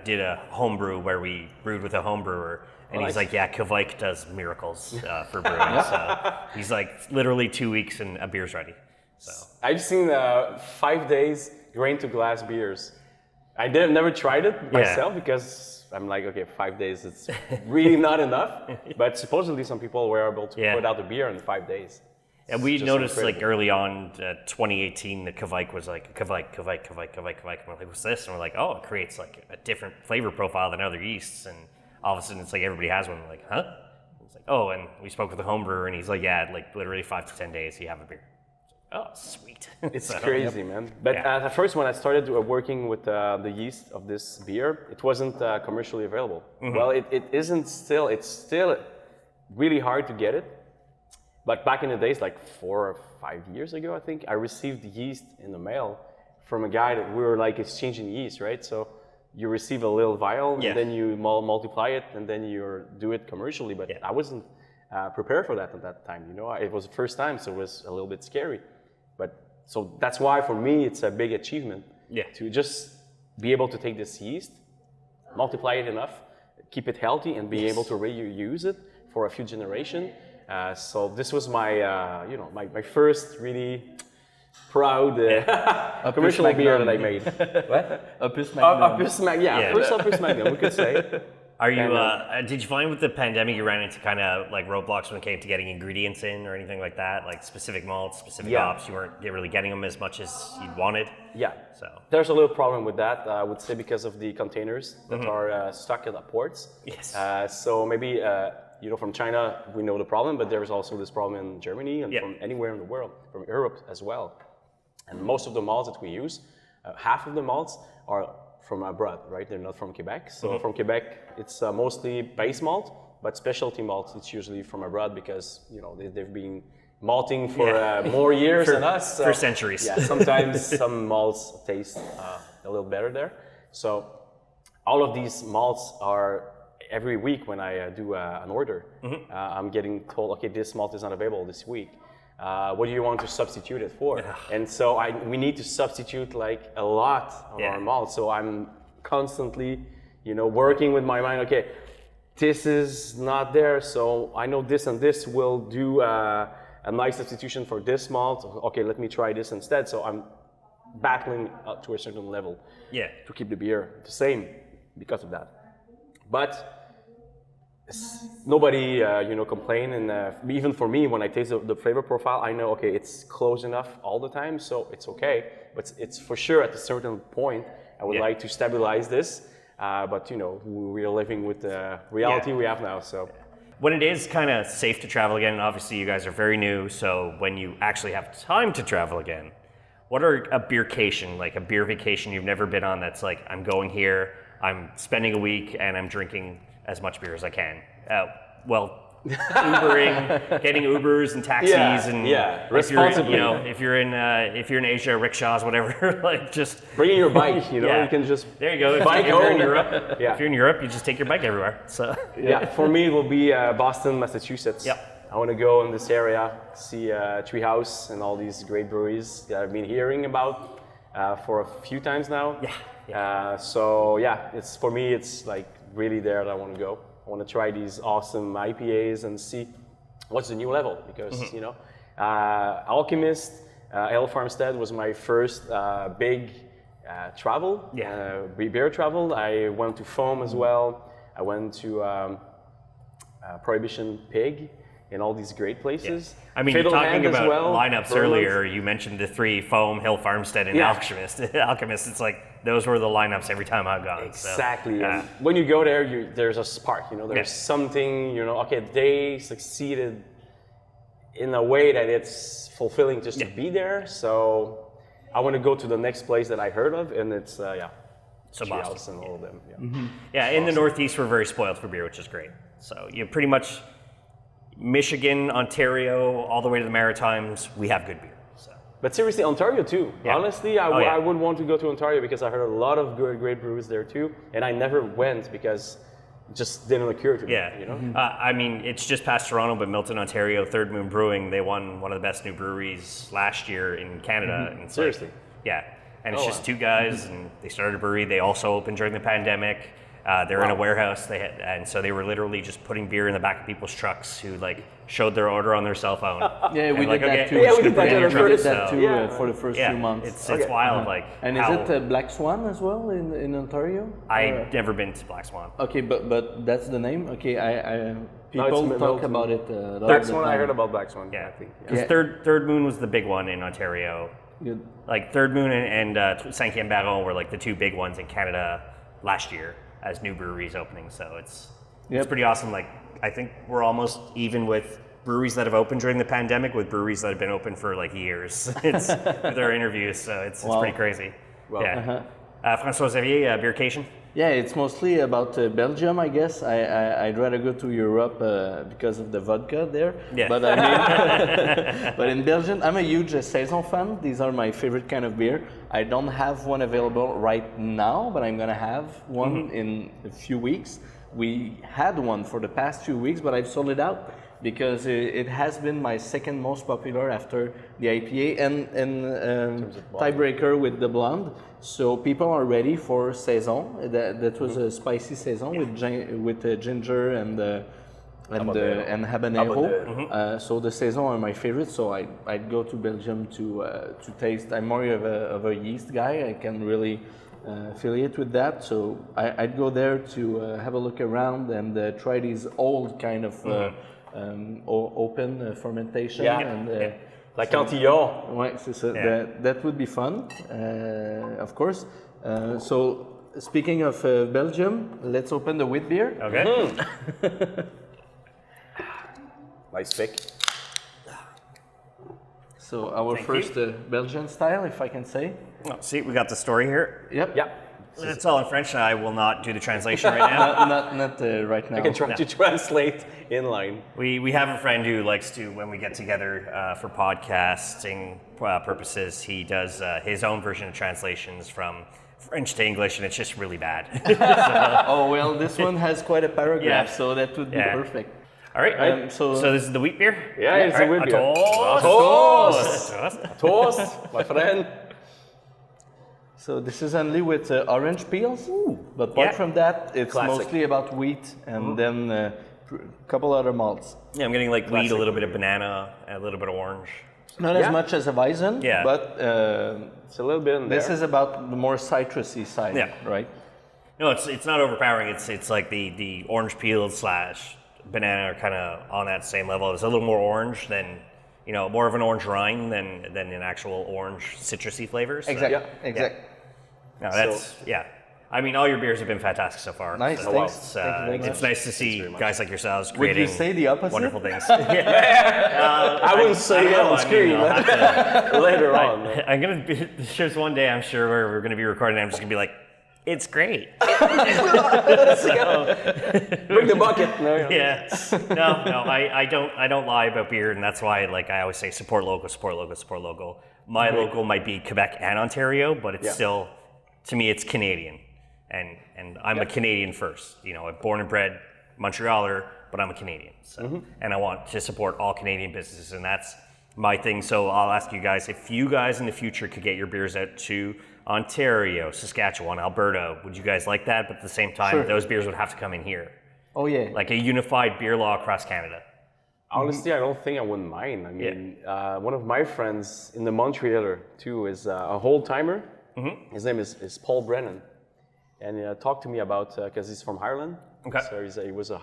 did a homebrew where we brewed with a home brewer. And he's like, yeah, Kvaik does miracles for brewing. So he's like, literally 2 weeks and a beer's ready. So I've seen 5 days grain to glass beers. I never tried it myself because I'm like, okay, 5 days, it's really not enough. But supposedly some people were able to put out the beer in 5 days. And we noticed like early on, 2018, the Kvaik was like, Kvaik. And we're like, what's this? And we're like, oh, it creates like a different flavor profile than other yeasts. And all of a sudden, it's like everybody has one. We're like, huh? It's like, oh, and we spoke with the home brewer, and he's like, yeah, like literally 5 to 10 days, you have a beer. Oh, sweet. It's crazy, man. But at first, when I started working with the yeast of this beer, it wasn't commercially available. Well, it isn't still. It's still really hard to get it. But back in the days, like 4 or 5 years ago, I think, I received yeast in the mail from a guy that we were like exchanging yeast, right? So you receive a little vial, and then you multiply it, and then you do it commercially. But I wasn't prepared for that at that time. You know, it was the first time, so it was a little bit scary. But so that's why for me it's a big achievement to just be able to take this yeast, multiply it enough, keep it healthy, and be able to reuse it for a few generations. So this was my, my first really proud commercial beer that I made. What? Opus Magnum. Opus Magnum, first Opus Magnum, we could say. Are you? Did you find with the pandemic you ran into kind of like roadblocks when it came to getting ingredients in or anything like that, like specific malts, specific hops? You weren't really getting them as much as you wanted. Yeah. So there's a little problem with that. I would say because of the containers that are stuck at the ports. Yes. So maybe from China we know the problem, but there is also this problem in Germany and from anywhere in the world, from Europe as well. And most of the malts that we use, half of the malts are from abroad, right? They're not from Quebec. So from Quebec, it's mostly base malt, but specialty malts, it's usually from abroad because, they've been malting for more years than us. So, for centuries. Yeah, sometimes some malts taste a little better there. So all of these malts are, every week when I do an order, I'm getting told, okay, this malt is not available this week. What do you want to substitute it for? And so we need to substitute like a lot of our malt. So I'm constantly, working with my mind. Okay, this is not there, so I know this and this will do a nice substitution for this malt. Okay, let me try this instead. So I'm battling up to a certain level to keep the beer the same because of that. But nobody, complain, and even for me, when I taste the flavor profile, I know, okay, it's close enough all the time, so it's okay. But it's for sure at a certain point, I would like to stabilize this. But we are living with the reality we have now. So when it is kind of safe to travel again, obviously you guys are very new, so when you actually have time to travel again, what are a beercation, like a beer vacation you've never been on that's like, I'm going here, I'm spending a week, and I'm drinking as much beer as I can. Ubering, getting Ubers and taxis, and responsibly. If you're in Asia, rickshaws, whatever, like just bringing your bike. You can just there you go. Bike if you're home. in Europe, if you're in Europe, you just take your bike everywhere. So for me it will be Boston, Massachusetts. I want to go in this area, see Treehouse and all these great breweries that I've been hearing about for a few times now. It's for me, it's like really there that I want to go. I want to try these awesome IPAs and see what's the new level because Alchemist, Ale Farmstead was my first big travel, beer travel. I went to Foam as well. I went to Prohibition Pig in all these great places. I mean, you're talking about lineups earlier. You mentioned the three: Foam, Hill Farmstead, and Alchemist. Alchemist, it's like those were the lineups every time I've gone. Exactly. So, when you go there, there's a spark. There's something. Okay, they succeeded in a way that it's fulfilling just to be there. So I want to go to the next place that I heard of, and it's So Boston and all of them. In the Northeast, we're very spoiled for beer, which is great. So you pretty much. Michigan, Ontario, all the way to the Maritimes, we have good beer. So. But seriously, Ontario too. Honestly, I would want to go to Ontario because I heard a lot of great brews there too, and I never went because just didn't occur to me. Yeah. You know. I mean, it's just past Toronto, but Milton, Ontario, Third Moon Brewing, they won one of the best new breweries last year in Canada. And it's Seriously? Yeah. And it's just two guys, and they started a brewery. They also opened during the pandemic. They're in a warehouse. And so they were literally just putting beer in the back of people's trucks who like showed their order on their cell phone. Yeah, we like, did that okay, too. Yeah, we did that We too. did that too Yeah. for the first Yeah, few months. it's wild. Like, And how, is it Black Swan as well in Ontario? I've never been to Black Swan. Okay, but that's the name. Okay, I people it's talk Milton. about it. Black Swan, I heard about Black Swan. Yeah, I think. because Third Moon was the big one in Ontario. Good. Like Third Moon and Cinquième Baron were like the two big ones in Canada last year as new breweries opening. So it's pretty awesome. Like I think we're almost even with breweries that have opened during the pandemic with breweries that have been open for like years. It's with our interviews, so it's pretty crazy. Wow. Yeah. François-Xavier, beercation. Yeah, it's mostly about Belgium, I guess. I'd rather go to Europe because of the vodka there. Yeah. But I mean, but in Belgium, I'm a huge Saison fan. These are my favorite kind of beer. I don't have one available right now, but I'm gonna have one in a few weeks. We had one for the past few weeks, but I've sold it out because it has been my second most popular after the IPA and tiebreaker with the blonde. So people are ready for Saison. That was a spicy Saison with ginger and habanero. So the Saison are my favorite. So I'd go to Belgium to taste. I'm more of a yeast guy. I can really affiliate with that. So I'd go there to have a look around and try these old kind of open fermentation. Yeah. And, Like Cantillon. Ouais, c'est ça. That would be fun, of course. So speaking of Belgium, let's open the wheat beer. Okay. Nice pick. So our first Belgian style, if I can say. Oh, see, we got the story here. Yep. Yeah. It's all in French, and I will not do the translation right now. Not right now. I can try to translate in line. We have a friend who likes to, when we get together for podcasting purposes, he does his own version of translations from French to English, and it's just really bad. Oh well, this one has quite a paragraph, Yeah. so that would be perfect. All right, so so this is the wheat beer? Yeah, it's All a wheat beer. Toast! Toast, my friend. So this is only with orange peels, but apart from that, it's Classic. mostly about wheat and then a couple other malts. Yeah, I'm getting like wheat, a little bit of banana, and a little bit of orange. Not as much as a Weizen, but It's a little bit in there. this is about the more citrusy side, right? No, it's not overpowering. It's like the orange peel / banana are kind of on that same level. It's a little more orange than, more of an orange rind than an actual orange citrusy flavors. So, Exactly. Yeah. Exactly. No, that's I mean, all your beers have been fantastic so far. Nice, So thanks. It's, Thank you very much. it's nice to see guys like yourselves Would creating you say the opposite? wonderful things. I wouldn't say don't it know, on screen I'll have to- later on. I'm gonna be. There's one day I'm sure where we're gonna be recording. I'm just gonna be like, it's great. Bring the bucket. No, Yeah. No. I don't lie about beer, and that's why I always say support local, support local, support local. My local might be Quebec and Ontario, but it's still, to me, it's Canadian, and I'm a Canadian first. I'm born and bred Montrealer, but I'm a Canadian, so and I want to support all Canadian businesses, and that's my thing. So I'll ask you guys, if you guys in the future could get your beers out to Ontario, Saskatchewan, Alberta, would you guys like that? But at the same time, those beers would have to come in here. Oh yeah. Like a unified beer law across Canada. Honestly, I don't think I wouldn't mind. I mean, one of my friends in the Montrealer too is a whole timer. His name is Paul Brennan, and he talked to me about because he's from Ireland. Okay. So he's a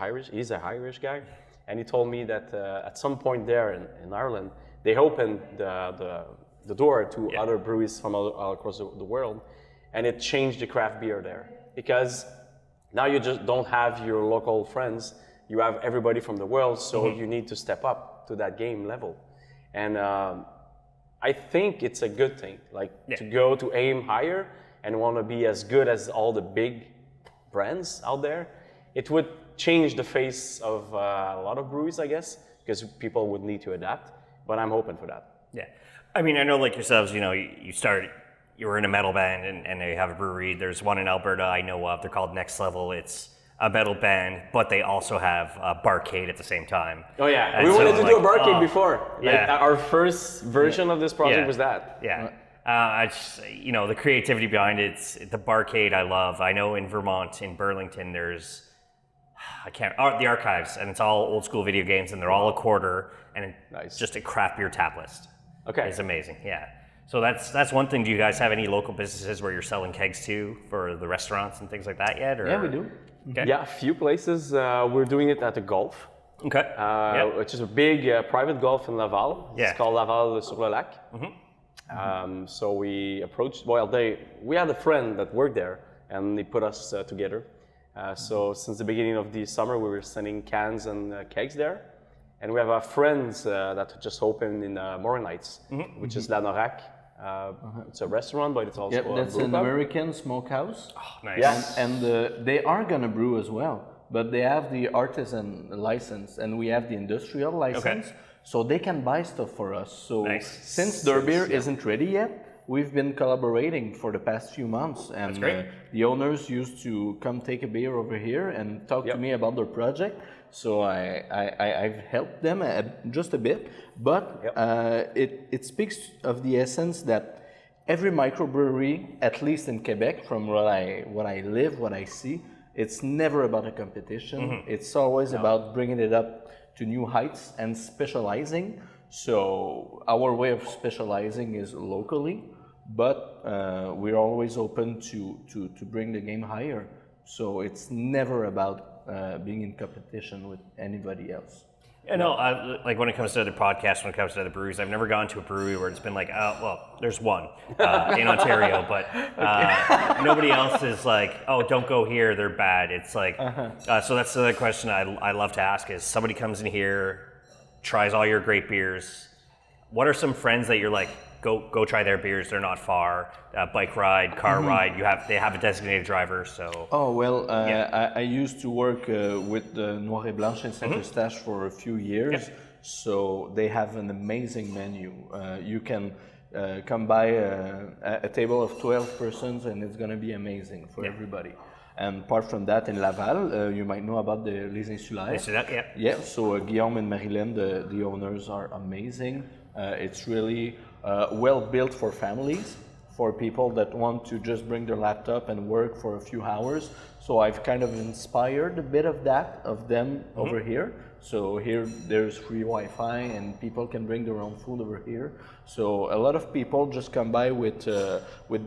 Irish guy, and he told me that at some point there in Ireland, they opened the door to other breweries from all across the world, and it changed the craft beer there because now you just don't have your local friends. You have everybody from the world, so you need to step up to that game level. And I think it's a good thing, to aim higher and want to be as good as all the big brands out there. It would change the face of a lot of breweries, I guess, because people would need to adapt, but I'm hoping for that. Yeah. I mean, I know like yourselves, you were in a metal band and they have a brewery. There's one in Alberta I know of. They're called Next Level. It's a metal band, but they also have a barcade at the same time. Oh yeah, And we so, wanted to like, do a barcade before. Yeah. Like, our first version of this project was that. Yeah. I just, the creativity behind it's the barcade I love. I know in Vermont, in Burlington, there's the archives, and it's all old school video games, and they're all a quarter, and it's just a craft beer tap list. Okay. It's amazing, yeah. So that's one thing. Do you guys have any local businesses where you're selling kegs to for the restaurants and things like that yet? Or? Yeah, we do. Okay. Yeah, a few places. We're doing it at the golf. Okay. Which is a big private golf in Laval. Yeah. It's called Laval sur le Lac. So we approached, we had a friend that worked there, and they put us together. So since the beginning of the summer, we were sending cans and kegs there. And we have a friends that just opened in Moronites, which is La Norac. It's a restaurant, but it's also a that's brew an pub. American smokehouse. Oh, nice. Yeah. And they are gonna brew as well, but they have the artisan license, and we have the industrial license, so they can buy stuff for us. So since their beer isn't ready yet, we've been collaborating for the past few months, and the owners used to come take a beer over here and talk to me about their project. So I've helped them just a bit, but it speaks of the essence that every microbrewery, at least in Quebec, from what I live, what I see, it's never about a competition. It's always about bringing it up to new heights and specializing. So our way of specializing is locally, but we're always open to bring the game higher. So it's never about being in competition with anybody else. Yeah, no, like when it comes to other podcasts, when it comes to other breweries, I've never gone to a brewery where it's been like, there's one in Ontario, but nobody else is like, oh, don't go here, they're bad. It's like, so that's the other question I love to ask is somebody comes in here, tries all your great beers. What are some friends that you're like, go try their beers, they're not far, bike ride, car ride, they have a designated driver, so. Oh, well, I used to work with the Noir et Blanche in Saint-Eustache for a few years, so they have an amazing menu. You can come by a table of 12 persons and it's gonna be amazing for everybody. And apart from that, in Laval, you might know about the Les Insulaires. Yeah, so Guillaume and Marilyn, the owners are amazing. It's really well built for families, for people that want to just bring their laptop and work for a few hours. So I've kind of inspired a bit of that, of them over here. So here there's free Wi-Fi and people can bring their own food over here. So a lot of people just come by with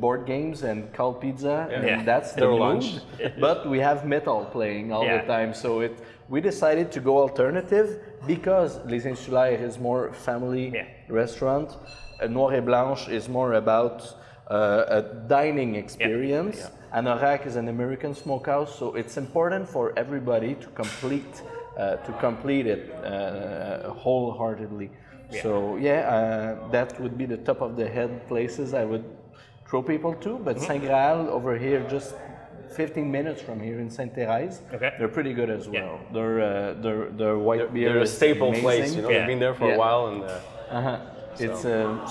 board games and call pizza, and that's their lunch. But we have metal playing all the time. So we decided to go alternative because Les Insulaires is more family restaurant. Noir et Blanche is more about a dining experience. Anorak is an American smokehouse, so it's important for everybody to complete it wholeheartedly. So that would be the top of the head places I would throw people to. But Saint Graal over here, just 15 minutes from here in Sainte-Thérèse, they're pretty good as well. Their white beer they're a is staple amazing. place. They've been there for a while, and it's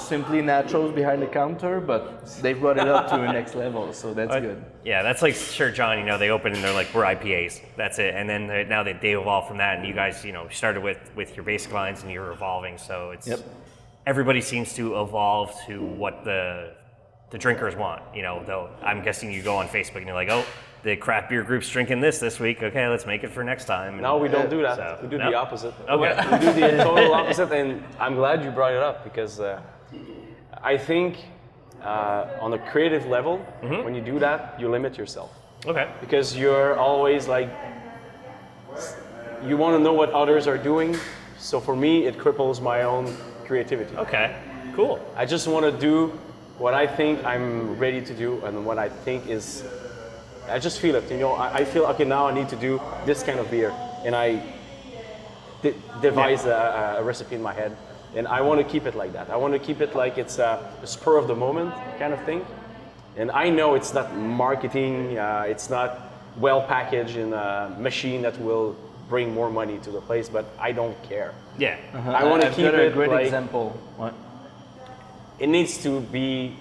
simply nachos behind the counter, but they brought it up to the next level, so that's good. Yeah, that's like Sir John, they open and they're like, we're IPAs, that's it. And then now they evolve from that, and you guys, started with your basic lines and you're evolving, so it's, everybody seems to evolve to what the drinkers want, though I'm guessing you go on Facebook and you're like, oh, the craft beer group's drinking this week, okay, let's make it for next time. And, no, we don't do that. So, we do the opposite. Okay. We do the total opposite, and I'm glad you brought it up because I think on a creative level, when you do that, you limit yourself. Okay. Because you're always like, you want to know what others are doing, so for me, it cripples my own creativity. Okay, cool. I just want to do what I think I'm ready to do and what I think is, I just feel it, I feel, okay, now I need to do this kind of beer. And I devise a recipe in my head. And I want to keep it like that. I want to keep it like it's a spur of the moment kind of thing. And I know it's not marketing, it's not well packaged in a machine that will bring more money to the place, but I don't care. Yeah. I want to keep got a it great like, example. What? It needs to be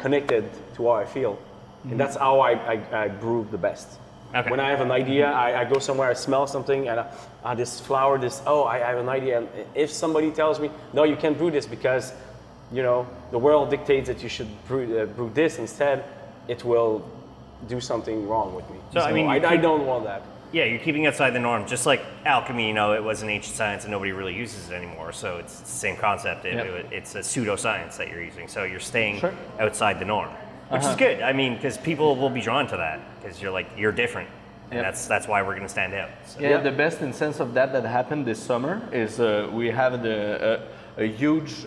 connected to how I feel. And that's how I brew the best. Okay. When I have an idea, I go somewhere, I smell something, and this flower, I have an idea. And if somebody tells me, no, you can't brew this because, the world dictates that you should brew this instead, it will do something wrong with me. So, I mean, I don't want that. Yeah, you're keeping outside the norm. Just like alchemy, it was an ancient science and nobody really uses it anymore. So it's the same concept. It's a pseudoscience that you're using. So you're staying outside the norm, which is good. I mean, because people will be drawn to that because you're different. And that's why we're going to stand out. So. Yeah, the best instance of that happened this summer is we have a huge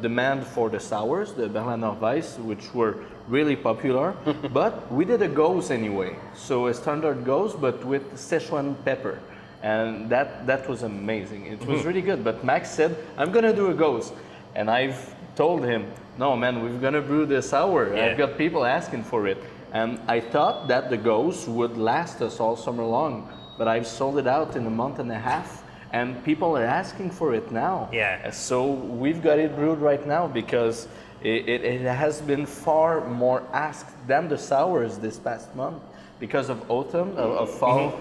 demand for the sours, the Berliner Weiss, which were really popular. But we did a gose anyway, so a standard gose, but with Szechuan pepper, and that was amazing. It was really good. But Max said, "I'm gonna do a gose," and I've told him, "No, man, we're gonna brew the sour. I've got people asking for it." And I thought that the gose would last us all summer long, but I've sold it out in a month and a half, and people are asking for it now. Yeah. So we've got it brewed right now because it has been far more asked than the sours this past month. Because of autumn, of fall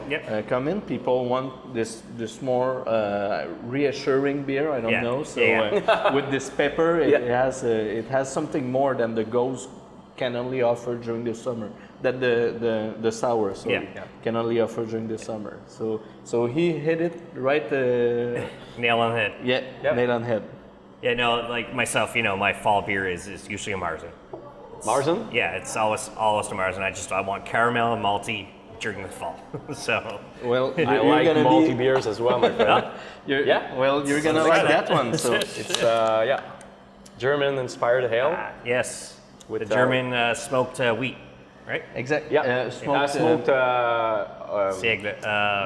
coming, people want this more reassuring beer. I don't know. So with this pepper, it has something more than the gose can only offer during the summer, that the sour can only offer during the summer. So he hit it right. Nail on the head. Yeah, nail on head. Yeah, no, like myself, my fall beer is usually a Marzen. Marzen? Yeah, it's always a Marzen. I want caramel and malty during the fall. So well, I like malty beers as well, my friend. Well, you're gonna like that one. So it's German-inspired ale. Yes. With the German smoked wheat, right? Exactly. Yeah, smoked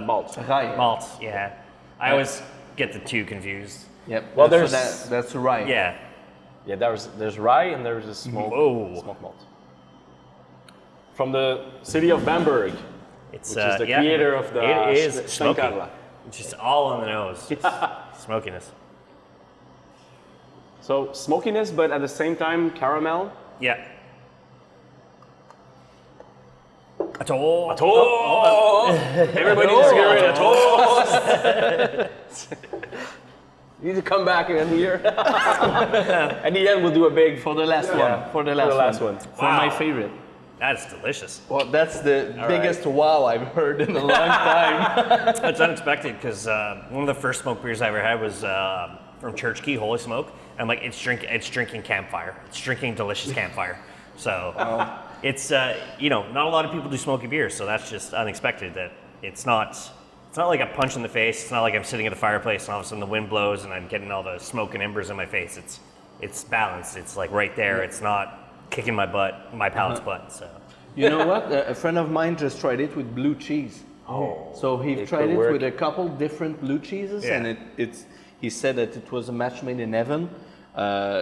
malt. Rye. Malt, yeah. I always get the two confused. Yep. Well, that's rye. Yeah. Yeah, there's rye and there's a smoked malt. From the city of Bamberg, which is the creator of the it is smoky. Steinkarla. It's just all on the nose. Smokiness. So smokiness, but at the same time caramel. Yeah. Atoll. Everybody needs to get atoll. You need to come back in here. At the end, we'll do a big for the last one. For the last one. For my favorite. That's delicious. Well, that's the biggest wow I've heard in a long time. It's unexpected because one of the first smoked beers I ever had was from Church Key, Holy Smoke. I'm like, it's drinking campfire. It's drinking delicious campfire. So it's not a lot of people do smoky beer, so that's just unexpected. That it's not like a punch in the face. It's not like I'm sitting at a fireplace and all of a sudden the wind blows and I'm getting all the smoke and embers in my face. It's balanced. It's like right there. It's not kicking my palate's butt. So you know what? A friend of mine just tried it with blue cheese. So he tried it with a couple different blue cheeses, and he said that it was a match made in heaven.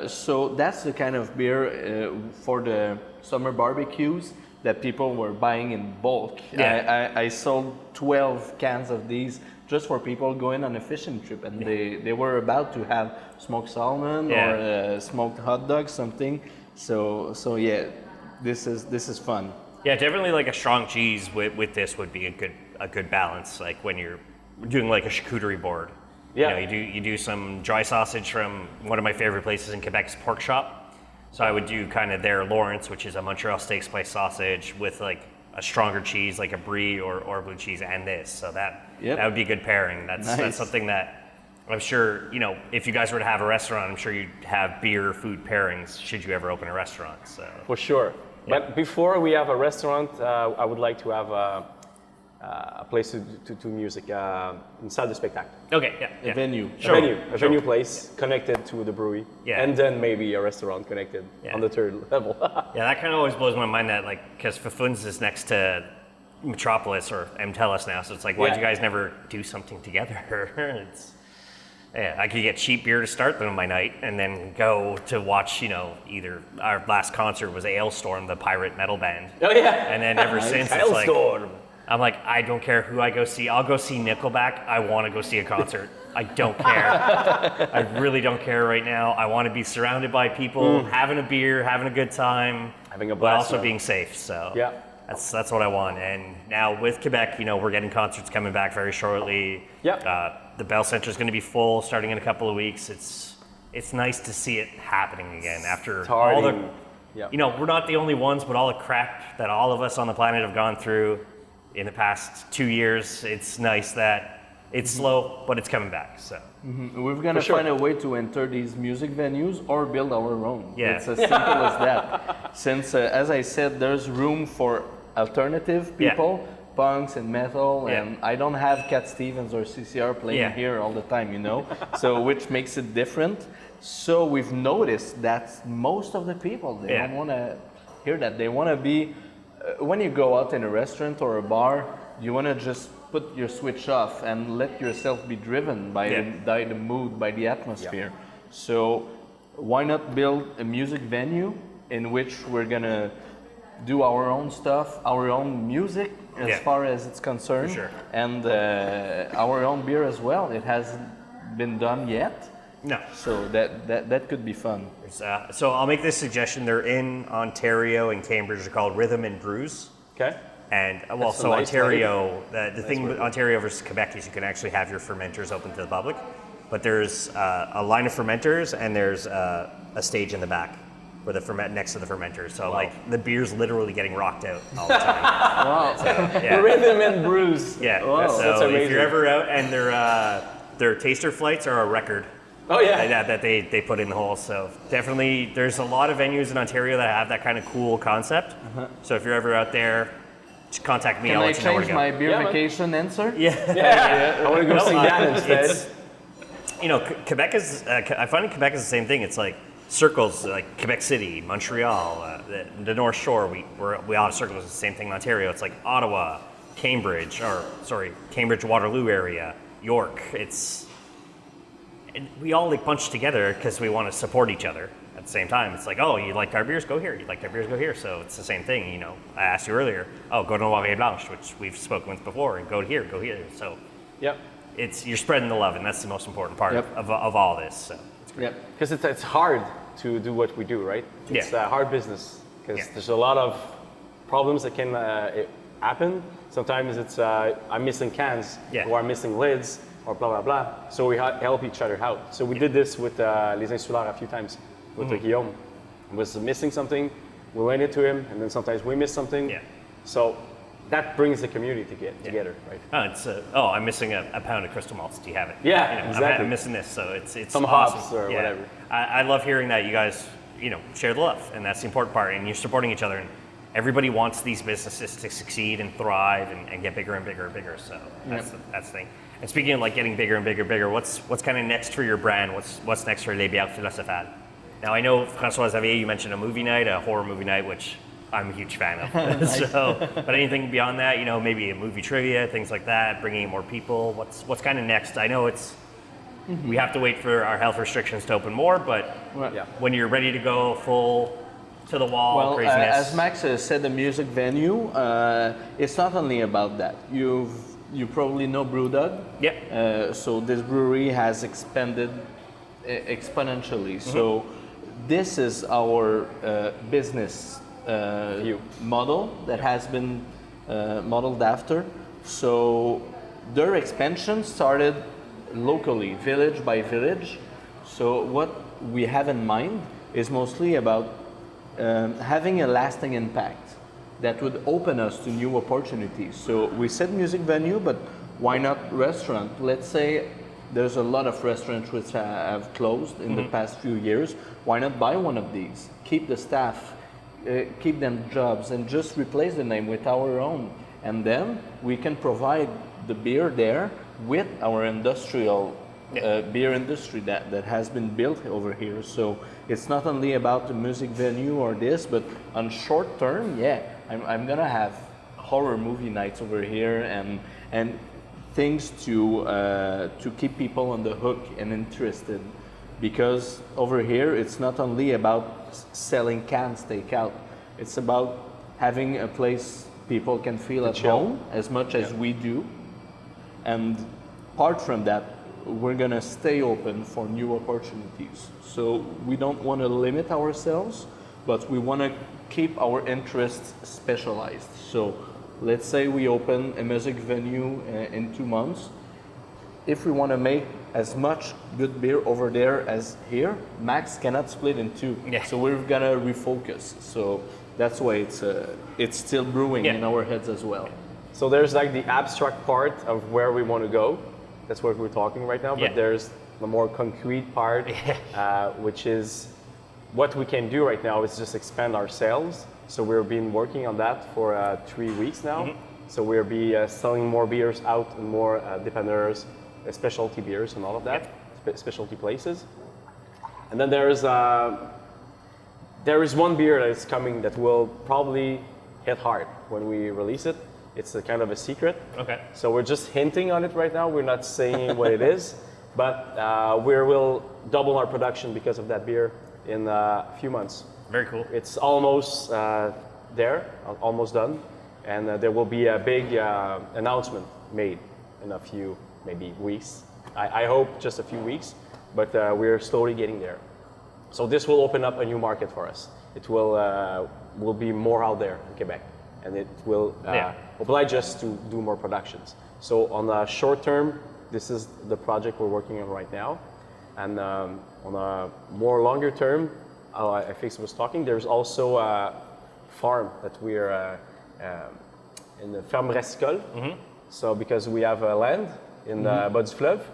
So that's the kind of beer for the summer barbecues that people were buying in bulk. Yeah. I sold 12 cans of these just for people going on a fishing trip, and they were about to have smoked salmon or smoked hot dog, something. So yeah, this is fun. Yeah, definitely like a strong cheese with this would be a good balance. Like when you're doing like a charcuterie board. Yeah. You do some dry sausage from one of my favorite places in Quebec's Pork Shop. So I would do kind of their Lawrence, which is a Montreal steak spice sausage with like a stronger cheese, like a brie or blue cheese, and this. So that would be a good pairing. That's something that I'm sure, if you guys were to have a restaurant, I'm sure you'd have beer food pairings should you ever open a restaurant. So for sure. Yeah. But before we have a restaurant, I would like to have a place to do music, in salle de spectacle. Okay, A venue. Sure. A venue place connected to the brewery. Yeah. And then maybe a restaurant connected on the third level. Yeah, that kind of always blows my mind that because Fafunds is next to Metropolis or MTELUS now, so it's like, why'd you guys never do something together? I could get cheap beer to start my night and then go to watch, either our last concert was Ailstorm, the pirate metal band. Oh yeah. And then ever since it's like, I'm like, I don't care who I go see. I'll go see Nickelback. I want to go see a concert. I don't care. I really don't care right now. I want to be surrounded by people, having a beer, having a good time, having a but blast, also being safe. So That's what I want. And now with Quebec, we're getting concerts coming back very shortly. Yeah. The Bell Center is going to be full starting in a couple of weeks. It's nice to see it happening again after all the. We're not the only ones, but all the crap that all of us on the planet have gone through in the past 2 years. It's nice that it's slow, but it's coming back. So we're gonna find a way to enter these music venues or build our own. Yeah. It's as simple as that. Since, as I said, there's room for alternative people, punks and metal, and I don't have Cat Stevens or CCR playing here all the time, so which makes it different. So we've noticed that most of the people, they don't want to hear that. They want to be, when you go out in a restaurant or a bar, you want to just put your switch off and let yourself be driven by the mood, by the atmosphere. So why not build a music venue in which we're going to do our own stuff, our own music as far as it's concerned, and our own beer as well. It hasn't been done yet. No. So that could be fun. So I'll make this suggestion. They're in Ontario and Cambridge. They're called Rhythm and Brews. Okay. And so nice Ontario, the thing with Ontario versus Quebec is you can actually have your fermenters open to the public, but there's a line of fermenters and there's a stage in the back where the next to the fermenters. So like the beer's literally getting rocked out all the time. Wow. So, Rhythm and Brews. Yeah. Wow. So That's amazing. if you're ever out and their taster flights are a record. Oh yeah. That they put in the hole. So definitely there's a lot of venues in Ontario that have that kind of cool concept. So if you're ever out there, just contact me. Can I'll I let you know where change to go. my beer vacation answer? I want to go see that instead. Quebec is. I find Quebec is the same thing. It's like circles, like Quebec City, Montreal, the North Shore. We all have circles. It's the same thing in Ontario. It's like Ottawa, Cambridge Waterloo area, York. We all like bunch together because we want to support each other. At the same time, it's like, oh, you like our beers, go here. You like our beers, go here. So it's the same thing, I asked you earlier, go to Noir et Blanche, which we've spoken with before, and go here. So you're spreading the love, and that's the most important part of all this. So it's great. Because it's hard to do what we do, right? It's a hard business because there's a lot of problems that can happen. Sometimes it's I'm missing cans or I'm missing lids or blah, blah, blah. So we help each other out. So we did this with Les Insulaires a few times. With Guillaume, was missing something, we went into him, and then sometimes we miss something. So that brings the community together, right? I'm missing a pound of crystal malts. Do you have it? Exactly. I'm missing this, so it's some awesome. hops or whatever. I love hearing that you guys, share the love, and that's the important part. And you're supporting each other, and everybody wants these businesses to succeed and thrive and get bigger and bigger and bigger. So that's the thing. And speaking of like getting bigger and bigger, what's kind of next for your brand? What's next for Les Bières Philosophales? Now, I know, François-Xavier, you mentioned a horror movie night, which I'm a huge fan of. But anything beyond that, maybe a movie trivia, things like that, bringing in more people, what's kind of next? I know we have to wait for our health restrictions to open more, but when you're ready to go full to the wall craziness. As Max said, the music venue, it's not only about that. You probably know Brewdog. So this brewery has expanded exponentially. So this is our business model that has been modeled after. So their expansion started locally, village by village. So what we have in mind is mostly about having a lasting impact that would open us to new opportunities. So we said music venue, but why not restaurant? Let's say there's a lot of restaurants which have closed in the past few years. Why not buy one of these? Keep the staff, keep them jobs, and just replace the name with our own. And then we can provide the beer there with our industrial beer industry that has been built over here. So it's not only about the music venue or this, but on short term, I'm gonna have horror movie nights over here and things to keep people on the hook and interested, because over here it's not only about selling cans takeout, it's about having a place people can feel at home as much as we do, and apart from that we're gonna stay open for new opportunities. So we don't want to limit ourselves, but we want to keep our interests specialized. So let's say we open a music venue in 2 months. If we want to make as much good beer over there as here, Max cannot split in two. Yeah. So we're gonna refocus. So that's why it's still brewing in our heads as well. So there's like the abstract part of where we want to go. That's what we're talking right now. But there's the more concrete part, which is what we can do right now is just expand our sales. So we've been working on that for 3 weeks now. So we'll be selling more beers out and more depanneurs, specialty beers and all of that, specialty places. And then there is one beer that is coming that will probably hit hard when we release it. It's a kind of a secret. Okay. So we're just hinting on it right now. We're not saying what it is, but we will double our production because of that beer in a few months. Very cool. It's almost there, almost done, and there will be a big announcement made in a few, maybe weeks. I hope just a few weeks, but we're slowly getting there. So this will open up a new market for us. It will be more out there in Quebec, and it will oblige us to do more productions. So on the short term, this is the project we're working on right now, and on a more longer term, I think was talking. There's also a farm that we're in the ferme Rescol. So because we have land in the bas du fleuve,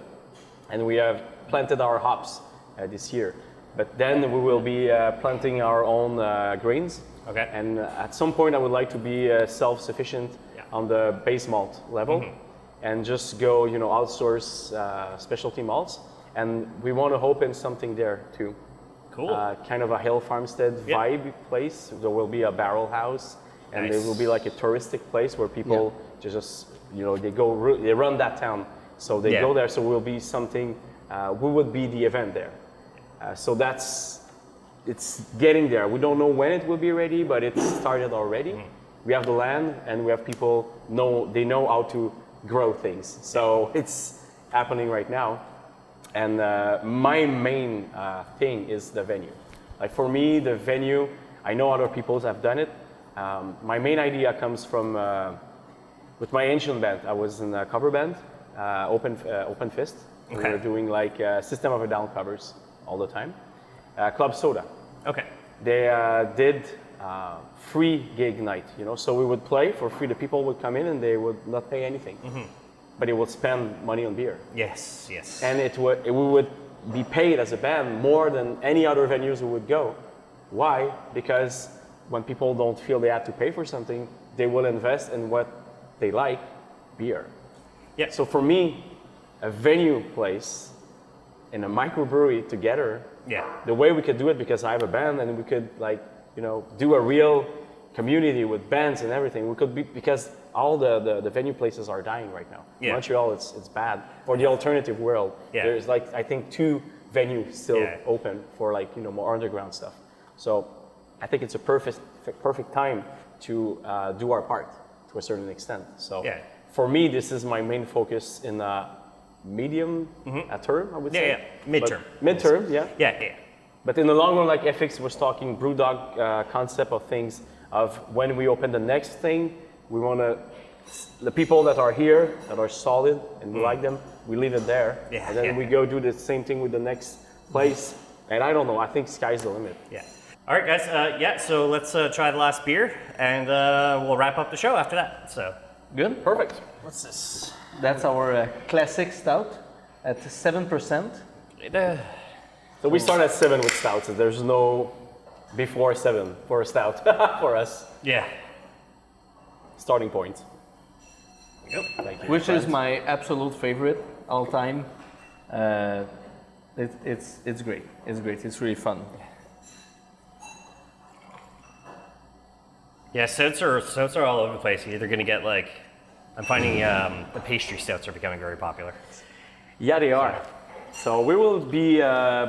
and we have planted our hops this year. But then we will be planting our own grains. Okay. And at some point, I would like to be self-sufficient on the base malt level, and just go, outsource specialty malts. And we want to open something there too. Cool. Kind of a hill farmstead vibe place. There will be a barrel house, and there will be like a touristic place where people just they run that town. So they go there. So we'll be something. We would be the event there. So it's getting there. We don't know when it will be ready, but it's started already. We have the land, and we have people they know how to grow things. So it's happening right now. And my main thing is the venue. Like for me, the venue, I know other people have done it. My main idea comes from, with my ancient band. I was in a cover band, Open Fist. We were doing like System of a Down covers all the time. Club Soda. Okay. They did free gig night, so we would play for free. The people would come in and they would not pay anything. But it would spend money on beer. Yes. And we would be paid as a band more than any other venues we would go. Why? Because when people don't feel they have to pay for something, they will invest in what they like, beer. Yeah. So for me, a venue place and a microbrewery together, the way we could do it, because I have a band and we could do a real community with bands and everything. We could be, because all the venue places are dying right now. In Montreal, it's bad. For the alternative world, there's like, I think 2 venues still open for more underground stuff. So I think it's a perfect time to do our part to a certain extent. So for me, this is my main focus in medium term, I would say. Midterm. Midterm, Yeah. But in the long run, like FX was talking, Brewdog concept of things, of when we open the next thing, we want the people that are here, that are solid, and we like them, we leave it there. And then we go do the same thing with the next place. And I don't know, I think sky's the limit. Yeah. All right, guys. So let's try the last beer, and we'll wrap up the show after that. So Good? Perfect. What's this? That's our classic stout at 7%. So we start at 7 with stouts. There's no before 7 for a stout for us. Yeah. Starting point. Yep. Thank you. Which is my absolute favorite all time. It's great. It's great. It's really fun. Yeah, stouts are all over the place. You're either going to get I'm finding the pastry stouts are becoming very popular. Yeah, they are. So we will be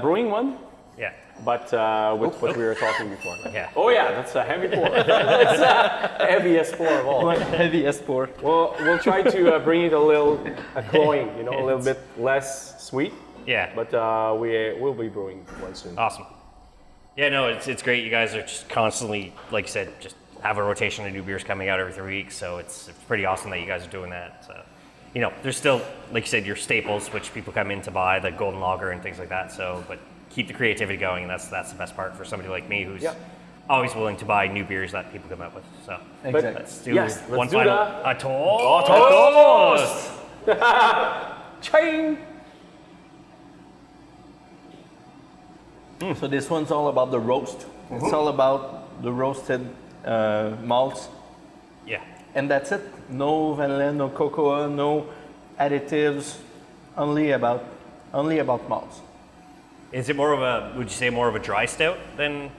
brewing one. Yeah. But with what we were talking before. Yeah. Oh yeah, that's a heavy pour. That's a heaviest pour of all. Heaviest pour. Well, we'll try to bring it a little cloying, a little bit less sweet. Yeah. But we will be brewing one soon. Awesome. Yeah, no, it's great. You guys are just constantly, like you said, just have a rotation of new beers coming out every 3 weeks. So it's pretty awesome that you guys are doing that. So, you know, there's still, like you said, your staples, which people come in to buy, like Golden Lager and things like that. So, but keep the creativity going, and that's the best part for somebody like me who's always willing to buy new beers that people come up with. So Exactly. let's do Let's one do final that. a toast. Ching! So this one's all about the roast. It's all about the roasted malts, Yeah. and that's it. No vanilla, no cocoa, no additives. Only about malts. Is it more of a? Would you say more of a dry stout than?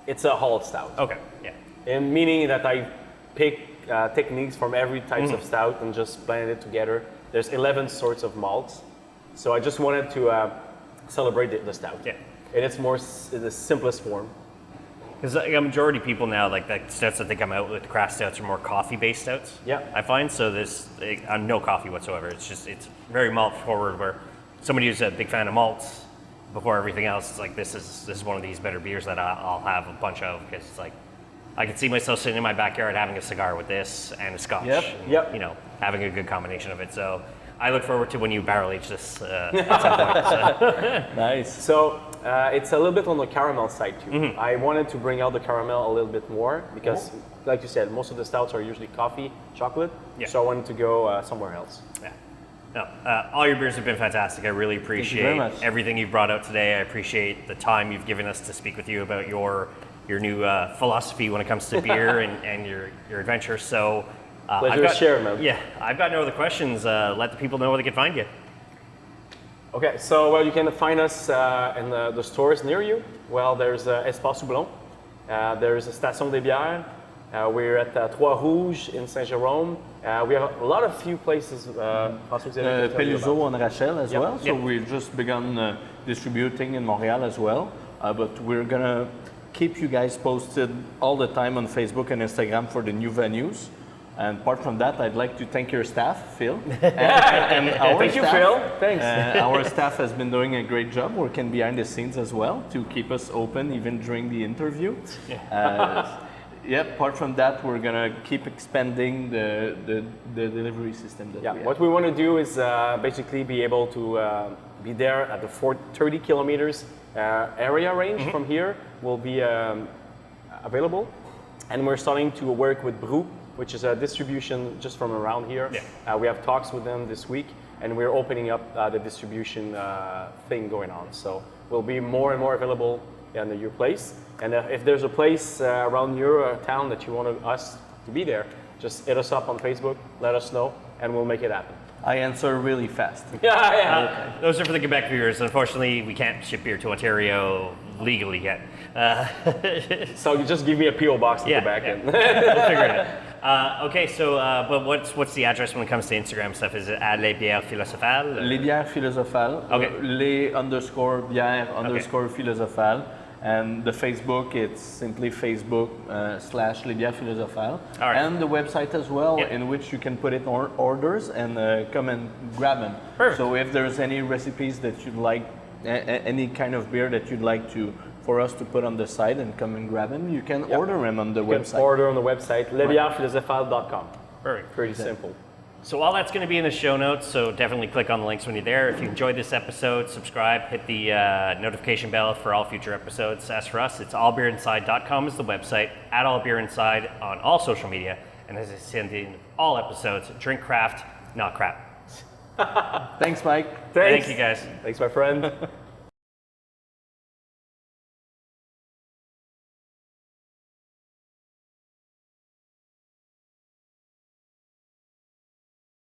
It's a hall stout. Okay. Yeah. And meaning that I pick techniques from every types of stout and just blend it together. There's 11 sorts of malts. So I just wanted to celebrate the stout. Yeah. And it's more in the simplest form. Because a majority of people now, like the stouts that they come out with, craft stouts, are more coffee-based stouts. Yeah. I find so. This no coffee whatsoever. It's very malt forward. Where somebody who's a big fan of malts before everything else, it's like this is one of these better beers that I'll have a bunch of, because it's like I can see myself sitting in my backyard having a cigar with this and a scotch. Yep. And, Yep. You know, having a good combination of it. So I look forward to when you barrel age this at some point. So. Nice. So it's a little bit on the caramel side too. I wanted to bring out the caramel a little bit more because, like you said, most of the stouts are usually coffee, chocolate. Yeah. So I wanted to go somewhere else. Yeah. No, all your beers have been fantastic. I really appreciate very much. everything you've brought out today. I appreciate the time you've given us to speak with you about your new philosophy when it comes to beer and your adventure. So, Pleasure to share, man. Yeah, I've got no other questions. Let the people know where they can find you. Okay, so well, you can find us in the stores near you. Well, there's Espace Houblon. There's Station des Bières. We're at Trois Rouges in Saint-Jérôme. We have a lot of few places. François-Xavier can tell you Peluso about. on Rachel as Yep. well. So Yep. we've just begun distributing in Montreal as well. But we're gonna keep you guys posted all the time on Facebook and Instagram for the new venues. And apart from that, I'd like to thank your staff, Phil. And our Thank you, staff. Phil. Thanks. Our staff has been doing a great job working behind the scenes as well to keep us open even during the interview. Apart from that, we're gonna keep expanding the delivery system that we have. What we want to do is basically be able to be there at the 30 kilometers area range from here will be available. And we're starting to work with Brew, which is a distribution just from around here. Yeah. We have talks with them this week, and we're opening up the distribution thing going on. So we'll be more and more available in your place. And if there's a place around your town that you want us to be there, just hit us up on Facebook, let us know, and we'll make it happen. I answer really fast. Those are for the Quebec viewers. Unfortunately, we can't ship beer to Ontario legally yet. So you just give me a PO box in Quebec. Yeah. And We'll figure it out. Okay, so but what's the address when it comes to Instagram stuff? Is it at Les Bières Philosophales? Les Bières Philosophales. Okay. Les_bières_philosophales. And the Facebook, it's simply Facebook / Les Bières Philosophales. All right. And the website as well, Yeah. in which you can put in orders and come and grab them. Perfect. So if there's any recipes that you'd like, any kind of beer that you'd like for us to put on the site and come and grab them, you can order them on the you can website. order on the website, lesbièrespilosophales.com. Perfect. Pretty simple. So all that's going to be in the show notes, so definitely click on the links when you're there. If you enjoyed this episode, subscribe, hit the notification bell for all future episodes. As for us, it's allbeerinside.com is the website, at allbeerinside on all social media. And as I said in all episodes, drink craft, not crap. Thanks, Mike. Thanks. Thank you guys. Thanks, my friend.